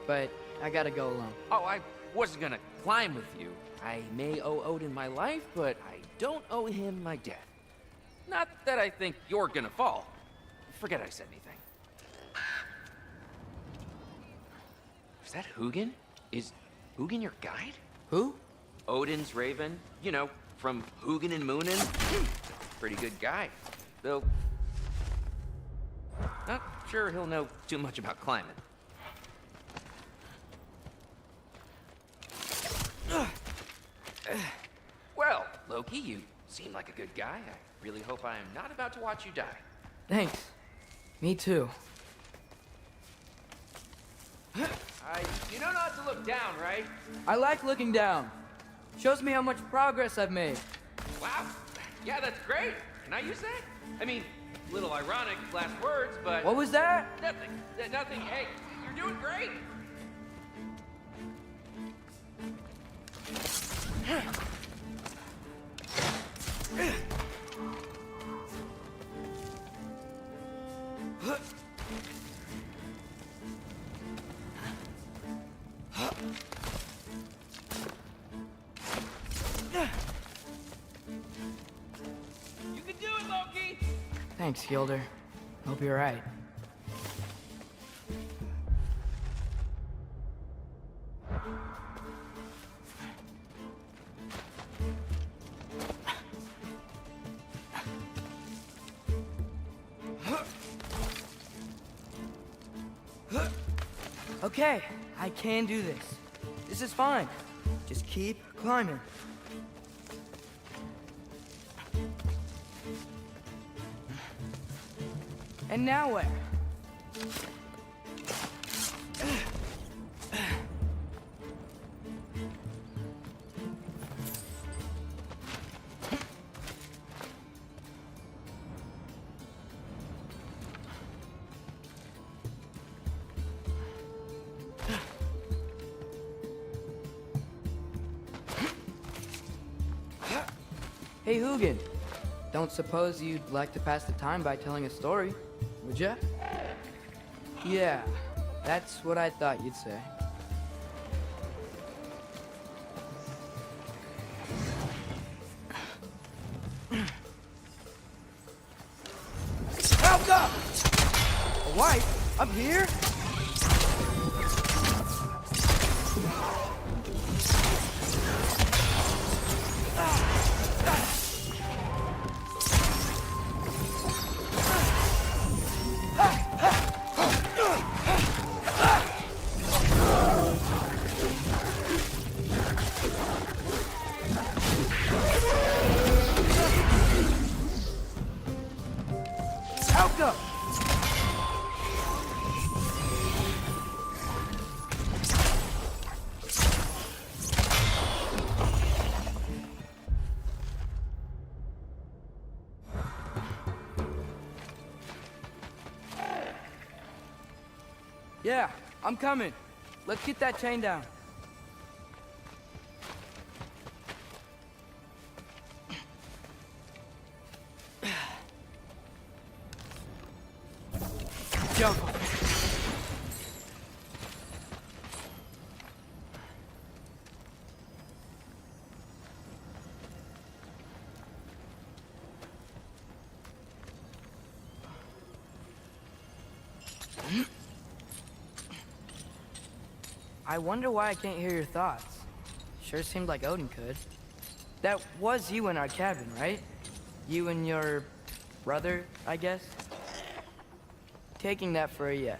but I gotta go alone. Oh, I wasn't gonna climb with you. I may owe Odin my life, but I don't owe him my death. Not that I think you're gonna fall. Forget I said anything. Is that Hugin? Is Hugin your guide? Who? Odin's raven. You know, from Hugin and Moonin. Pretty good guy. Though, not sure he'll know too much about climbing. Well, Loki, you seem like a good guy. I really hope I am not about to watch you die. Thanks. Me too. You know not to look down, right? I like looking down. Shows me how much progress I've made. Wow. Yeah, that's great. Can I use that? I mean, a little ironic last words, but... What was that? Nothing. Nothing. Hey, you're doing great. You can do it, Loki! Thanks, Gilder. Hope you're right. Okay, I can do this. This is fine. Just keep climbing. And now where? Hey, Hugin. Don't suppose you'd like to pass the time by telling a story, would ya? Yeah, that's what I thought you'd say. Help up! A wife? Up here? Yeah, I'm coming. Let's get that chain down. Jump. I wonder why I can't hear your thoughts. Sure seemed like Odin could. That was you in our cabin, right? You and your brother, I guess? Taking that for a yes.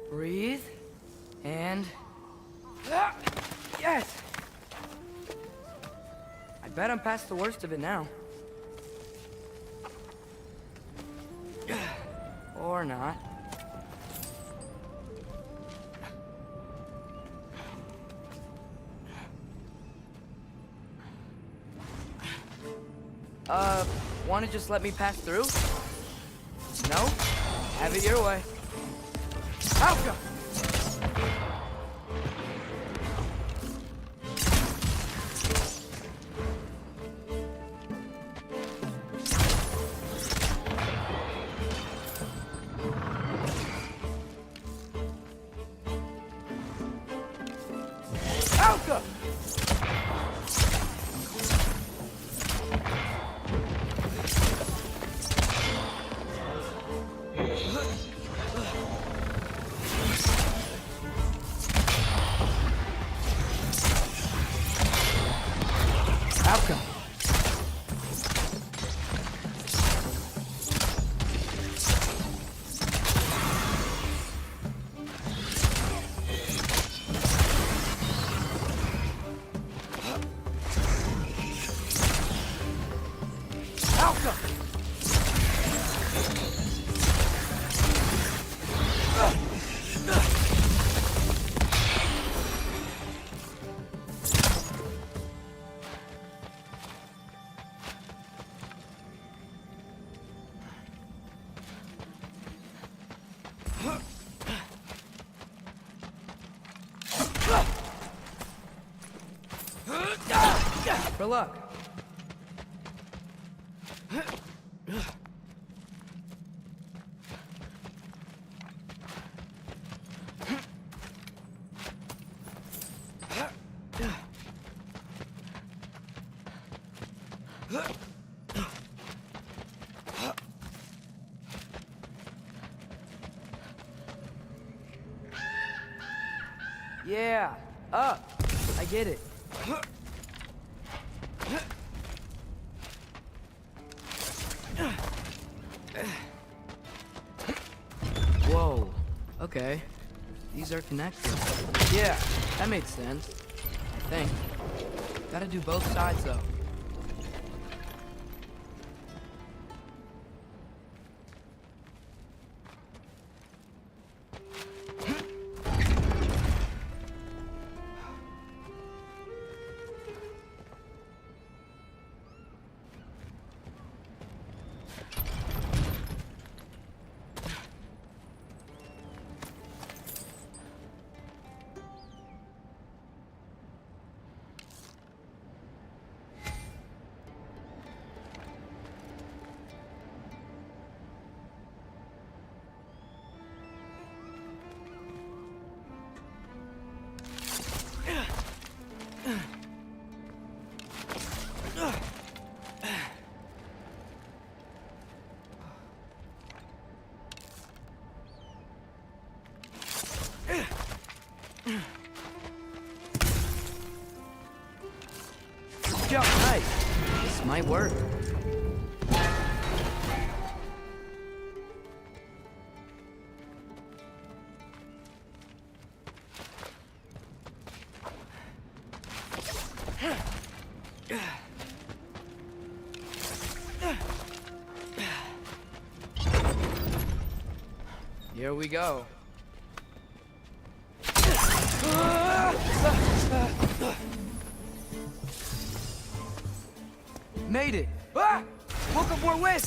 Breathe. And... Yes! I bet I'm past the worst of it now. Or not. Wanna just let me pass through? No? Have it your way. Alka! Alka! For luck. Yeah, up. I get it. Whoa. Okay. These are connected. Yeah, that made sense. I think. Gotta do both sides, though. Good job, nice. This might work. Here we go. Made it! Ah! Woke up more wind!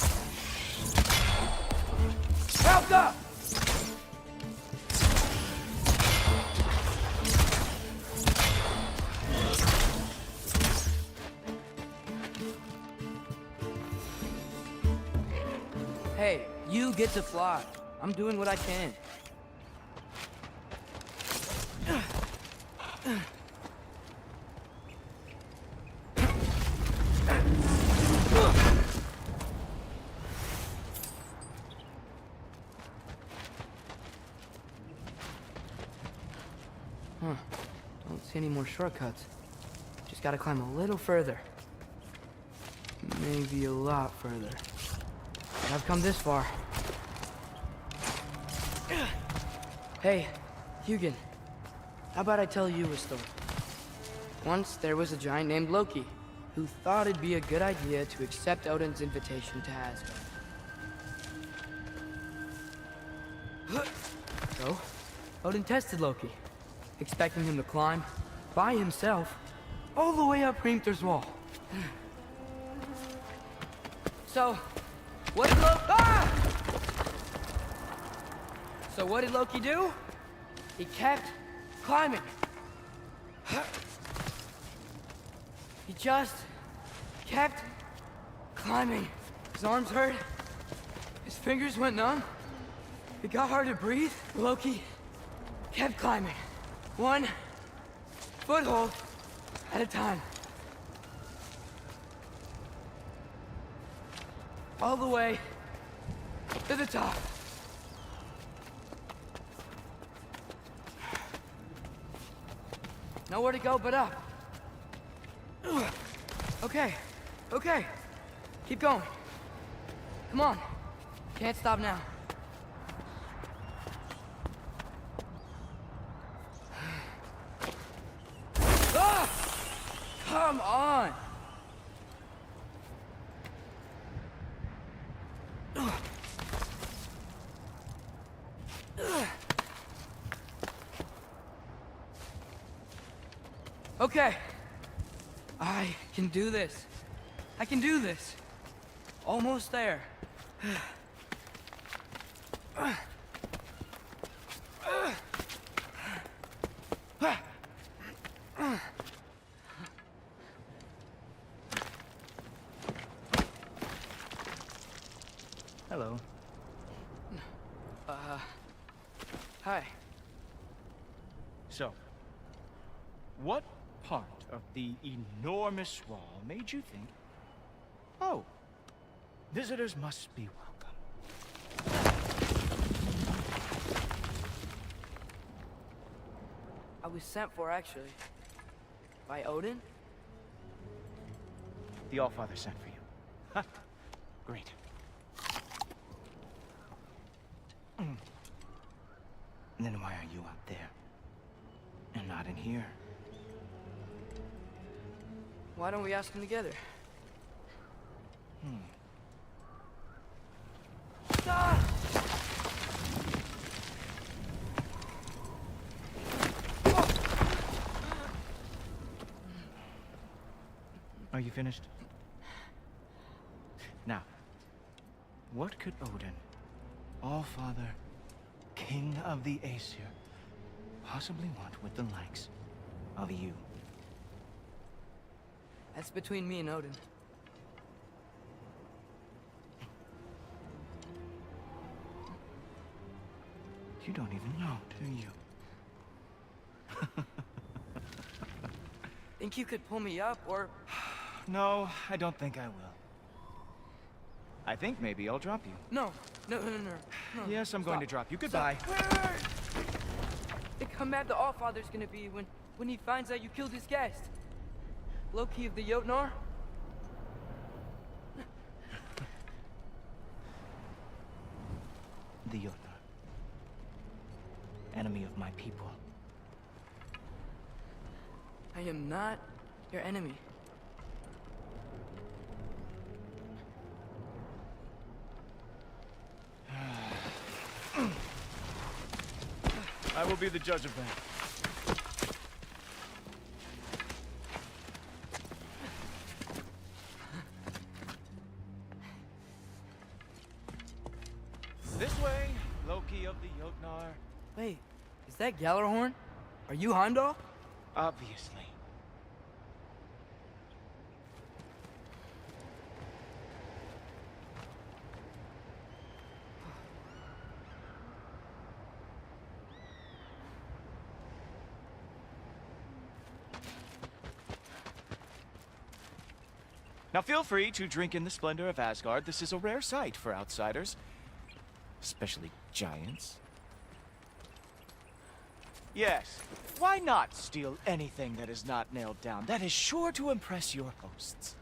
Help up! Hey, you get to fly. I'm doing what I can. Huh. Don't see any more shortcuts. Just gotta climb a little further. Maybe a lot further. But I've come this far. Hey, Hugin. How about I tell you a story? Once there was a giant named Loki who thought it'd be a good idea to accept Odin's invitation to Asgard. So, Odin tested Loki, expecting him to climb by himself all the way up Hrimthur's wall. So, what did Loki do? He kept climbing. He just kept climbing. His arms hurt. His fingers went numb. It got hard to breathe. Loki kept climbing. One foothold at a time. All the way to the top. Nowhere to go but up. Okay, okay. Keep going. Come on. Can't stop now. Ah! Come on! Okay. I can do this. I can do this. Almost there. Hello. Hi. So, what part of the enormous wall made you think, oh, visitors must be welcome? I was sent for, actually. By Odin? The Allfather sent for you. Huh. Great. Then why are you out there? And not in here? Why don't we ask them together? Ah! Are you finished? Now, what could Odin, Allfather, King of the Aesir, possibly want with the likes of you? That's between me and Odin. You don't even know, do you? Think you could pull me up, or... No, I don't think I will. I think maybe I'll drop you. No. Yes, I'm going to drop you. Goodbye. Wait. Think how mad the Allfather's gonna be when he finds out you killed his guest. Loki of the Jotnar? The Jotnar. Enemy of my people. I am not your enemy. I will be the judge of that. Wait, is that Gallarhorn? Are you Heimdall? Obviously. Now feel free to drink in the splendor of Asgard. This is a rare sight for outsiders. Especially giants. Yes, why not steal anything that is not nailed down? That is sure to impress your hosts.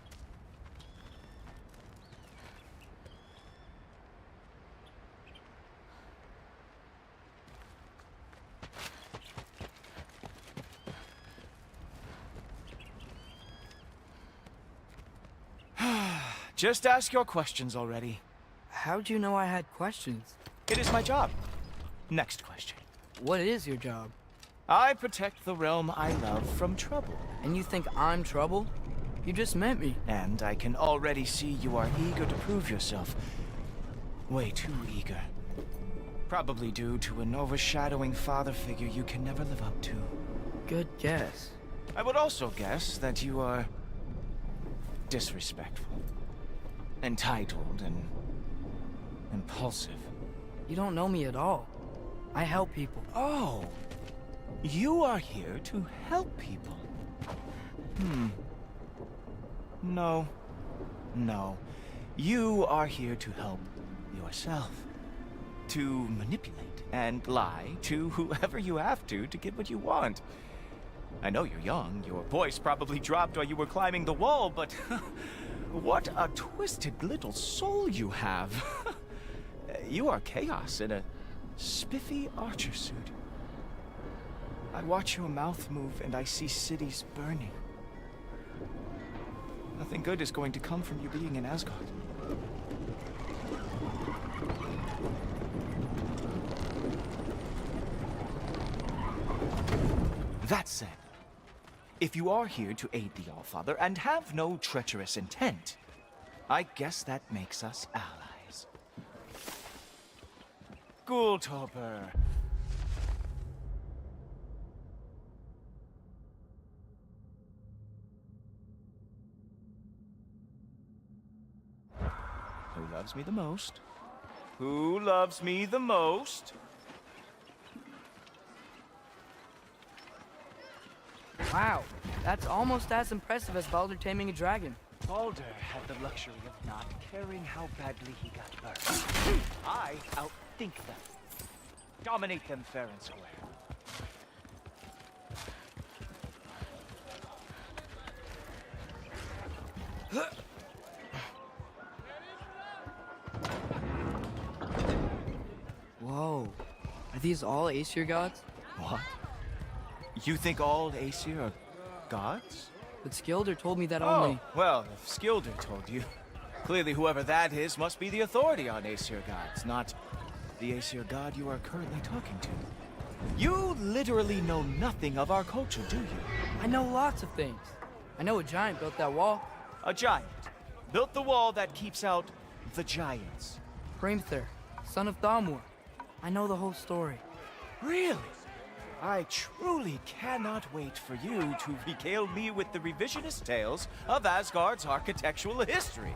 Just ask your questions already. How'd you know I had questions? It is my job. Next question. What is your job? I protect the realm I love from trouble. And you think I'm trouble? You just met me. And I can already see you are eager to prove yourself. Way too eager. Probably due to an overshadowing father figure you can never live up to. Good guess. I would also guess that you are disrespectful, entitled, and impulsive. You don't know me at all. I help people. Oh, you are here to help people. No. You are here to help yourself. To manipulate and lie to whoever you have to get what you want. I know you're young. Your voice probably dropped while you were climbing the wall, but what a twisted little soul you have. You are chaos in a spiffy archer suit. I watch your mouth move and I see cities burning. Nothing good is going to come from you being in Asgard. That said, if you are here to aid the Allfather and have no treacherous intent, I guess that makes us allies. Ghoultoper. Who loves me the most? Who loves me the most? Wow, that's almost as impressive as Baldur taming a dragon. Baldur had the luxury of not caring how badly he got burned. I outthink them. Dominate them fair and square. Whoa, are these all Aesir gods? What? You think all Aesir are gods? But Skilder told me that Oh, only... well, if Skilder told you, clearly whoever that is must be the authority on Aesir gods, not the Aesir god you are currently talking to. You literally know nothing of our culture, do you? I know lots of things. I know a giant built that wall. A giant built the wall that keeps out the giants. Hrimthur, son of Thamur. I know the whole story. Really? I truly cannot wait for you to regale me with the revisionist tales of Asgard's architectural history.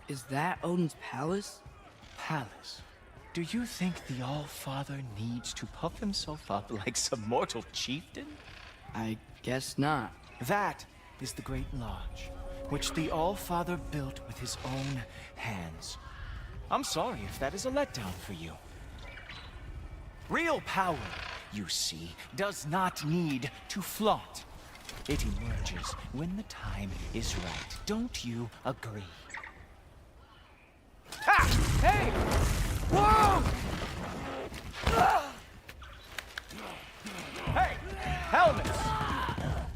Is that Odin's palace? Palace? Do you think the All-Father needs to puff himself up like some mortal chieftain? I guess not. That is the Great Lodge, which the All-Father built with his own hands. I'm sorry if that is a letdown for you. Real power, you see, does not need to flaunt. It emerges when the time is right. Don't you agree? Ha! Hey! Whoa! Hey! Helmets!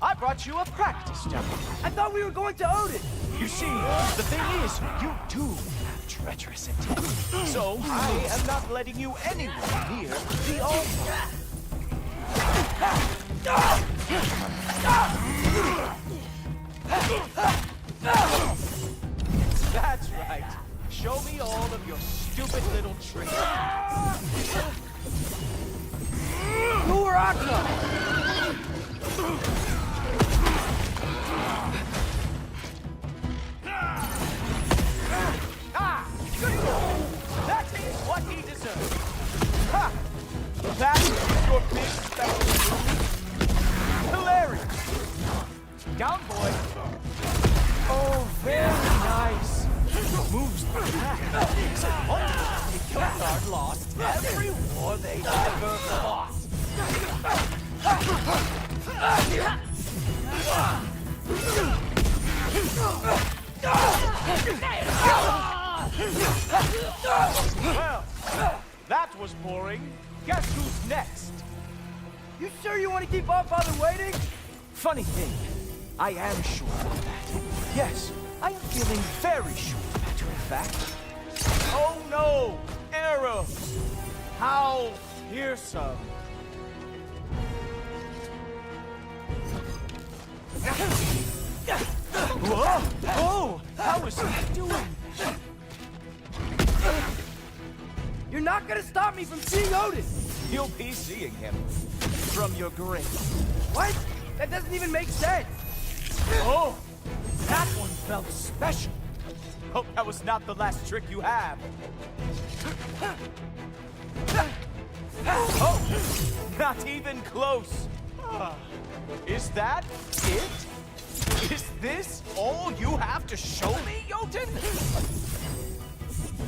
I brought you a practice demo. I thought we were going to Odin! You see, the thing is, you do have treacherous intent. So, I am not letting you anywhere near the altar. That's right. Show me all of your stupid little tricks. Who are Akna? Good boy. That is what he deserves. Ha! That is your big special move. Hilarious. Down, boy. Oh, very nice. Moves back. Is it wonderful the Guard lost every war they ever fought? Well, that was boring. Guess who's next? You sure you want to keep our father waiting? Funny thing, I am sure of that. Yes, I am feeling very sure, matter of fact. Oh no! Arrows! How fearsome! Whoa! Oh! How is he doing? You're not gonna stop me from seeing Odin! You'll be seeing him from your grave. What? That doesn't even make sense! Oh! That one felt special. Hope that was not the last trick you have. Oh! Not even close. Is that it? Is this all you have to show me, Jotun?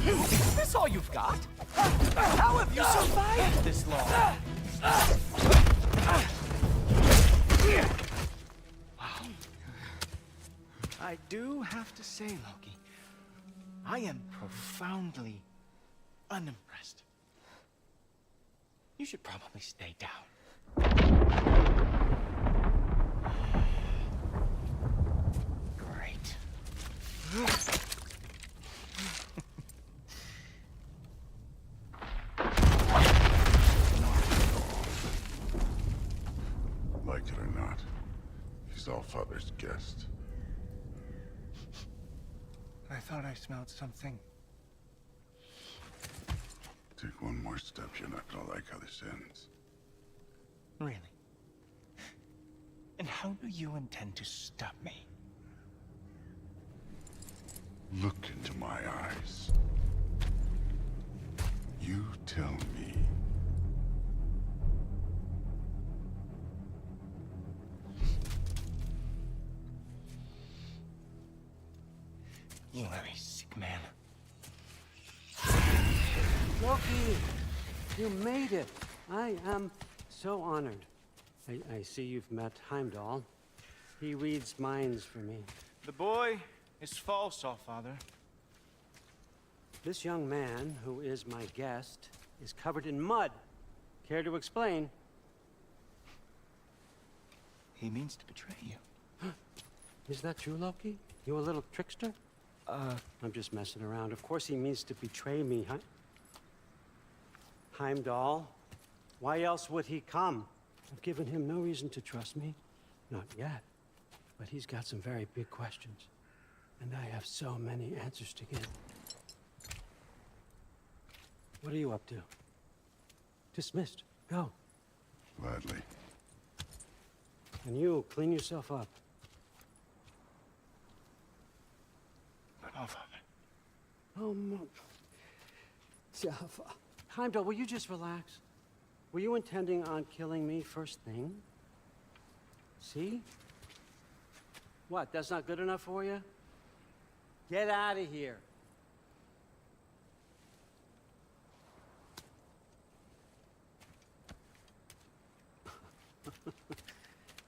Is this all you've got? How have you survived this long? Wow. I do have to say, Loki, I am profoundly unimpressed. You should probably stay down. Great. Like it or not, he's Allfather's guest. I thought I smelled something. Take one more step, you're not gonna like how this ends. Really? And how do you intend to stop me? Look into my eyes. You tell me. You are a sick man. Loki, you made it. I am so honored. I see you've met Heimdall. He reads minds for me. The boy is false, Allfather. This young man, who is my guest, is covered in mud. Care to explain? He means to betray you. Is that true, Loki? You a little trickster? I'm just messing around. Of course he means to betray me, huh? Heimdall? Why else would he come? I've given him no reason to trust me. Not yet. But he's got some very big questions. And I have so many answers to give. What are you up to? Dismissed. Go. Gladly. And you, clean yourself up. But Allfather. Oh, Heimdall, will you just relax? Were you intending on killing me first thing? See? What, that's not good enough for you? Get out of here.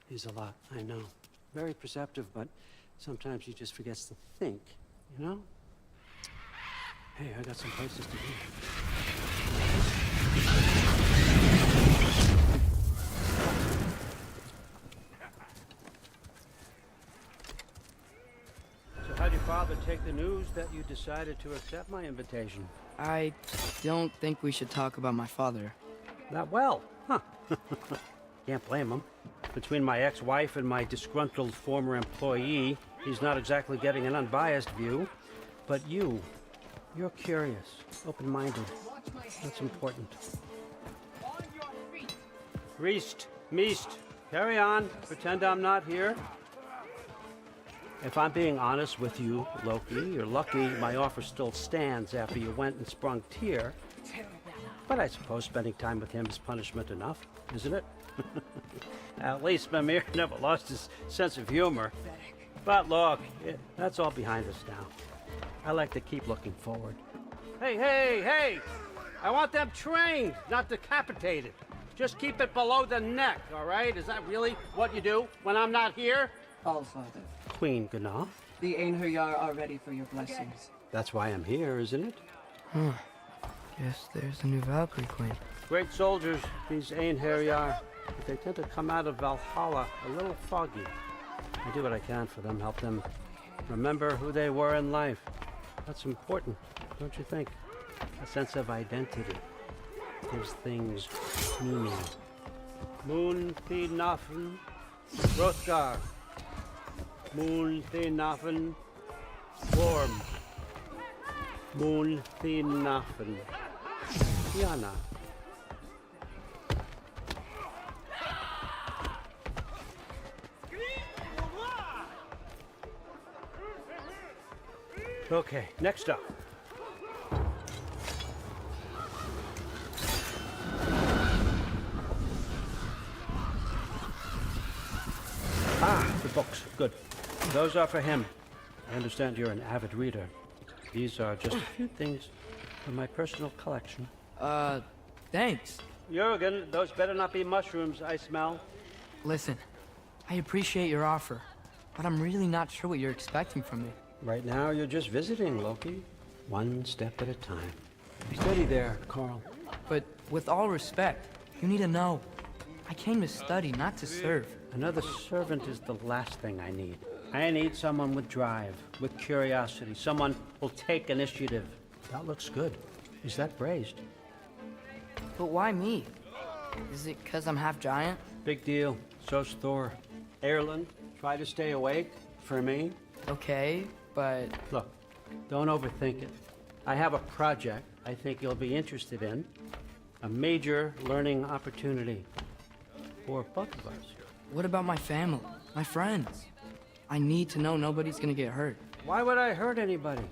He's a lot, I know. Very perceptive, but sometimes he just forgets to think, you know? Hey, I got some places to be. So how'd your father take the news that you decided to accept my invitation? I don't think we should talk about my father. Not well, huh? Can't blame him. Between my ex-wife and my disgruntled former employee, he's not exactly getting an unbiased view. But you You're curious, open-minded. That's important. Reist, Meest, carry on. Pretend I'm not here. If I'm being honest with you, Loki, you're lucky my offer still stands after you went and sprung Tyr. But I suppose spending time with him is punishment enough, isn't it? At least Mimir never lost his sense of humor. But look, that's all behind us now. I like to keep looking forward. Hey! I want them trained, not decapitated. Just keep it below the neck, all right? Is that really what you do when I'm not here? Allfather, Queen Gná. the Einherjar are ready for your blessings. That's why I'm here, isn't it? Guess there's a new Valkyrie Queen. Great soldiers, these Einherjar. But they tend to come out of Valhalla a little foggy. I do what I can for them, help them remember who they were in life. That's important, don't you think? A sense of identity gives things meaning. Moon Thinafen, Hrothgar. Moon Thinafen, Worm. Moon Thinafen, Tiana. Okay, next up. The books. Good. Those are for him. I understand you're an avid reader. These are just a few things from my personal collection. Thanks. Jurgen, those better not be mushrooms I smell. Listen, I appreciate your offer, but I'm really not sure what you're expecting from me. Right now, you're just visiting, Loki. One step at a time. Steady there, Carl. But with all respect, you need to know. I came to study, not to serve. Another servant is the last thing I need. I need someone with drive, with curiosity, someone who'll take initiative. That looks good. Is that braised? But why me? Is it because I'm half giant? Big deal. So's Thor. Erland, try to stay awake for me. Okay, but... Look, don't overthink it. I have a project I think you'll be interested in. A major learning opportunity. For both of us. What about my family? My friends? I need to know nobody's gonna get hurt. Why would I hurt anybody?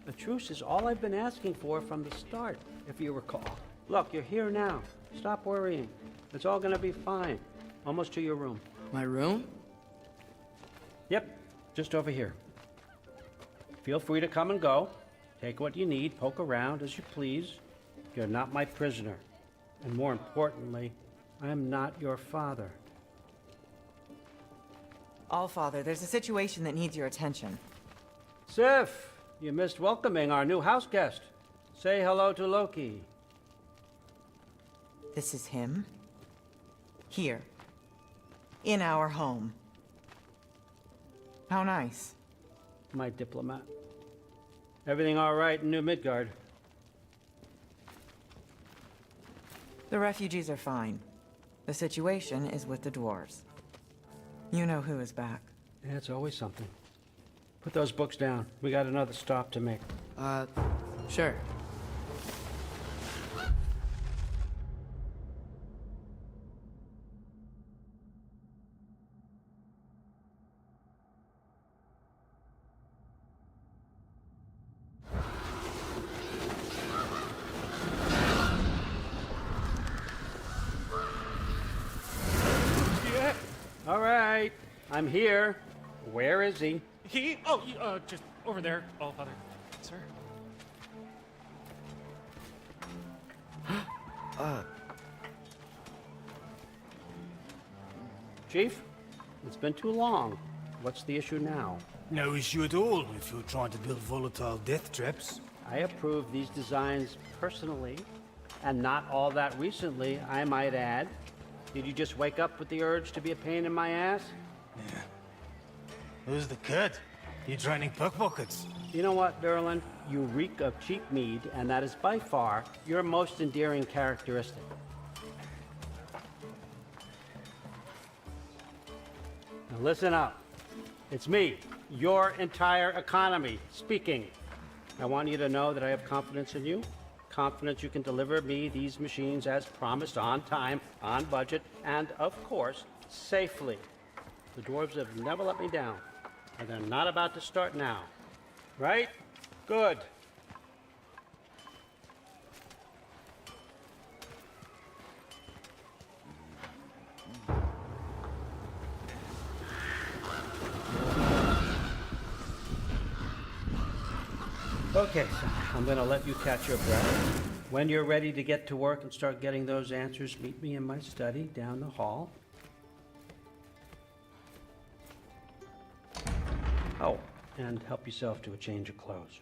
A truce is all I've been asking for from the start, if you recall. Look, you're here now. Stop worrying. It's all gonna be fine. Almost to your room. My room? Yep, just over here. Feel free to come and go. Take what you need, poke around as you please. You're not my prisoner. And more importantly, I'm not your father. Allfather, there's a situation that needs your attention. Sif, you missed welcoming our new house guest. Say hello to Loki. This is him. Here. In our home. How nice. My diplomat. Everything all right in New Midgard? The refugees are fine. The situation is with the dwarves. You know who is back. Yeah, it's always something. Put those books down. We got another stop to make. Sure. All right, I'm here. Where is he? Just over there, Allfather. Sir. Chief, it's been too long. What's the issue now? No issue at all if you're trying to build volatile death traps. I approve these designs personally, and not all that recently, I might add. Did you just wake up with the urge to be a pain in my ass? Yeah. Who's the cut? You're training pickpockets. You know what, Durland? You reek of cheap mead, and that is by far your most endearing characteristic. Now listen up. It's me, your entire economy, speaking. I want you to know that I have confidence in you. Confidence you can deliver me these machines as promised, on time, on budget, and of course, safely. The dwarves have never let me down, and they're not about to start now. Right? Good. Okay, so I'm going to let you catch your breath. When you're ready to get to work and start getting those answers, meet me in my study down the hall. Oh, and help yourself to a change of clothes.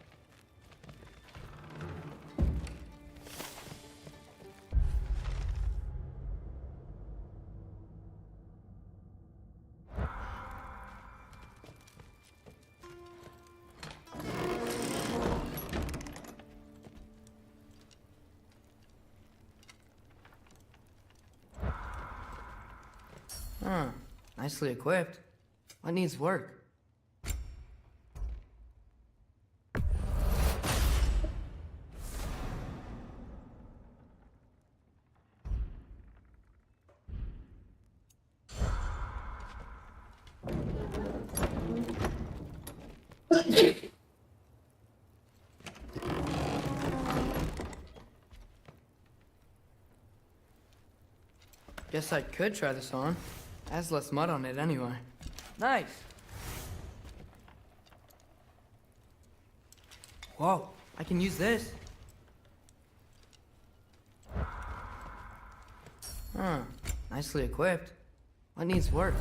Huh. Nicely equipped. What needs work? Guess I could try this on. Has less mud on it anyway. Nice. Whoa, I can use this. Huh, nicely equipped. What needs work?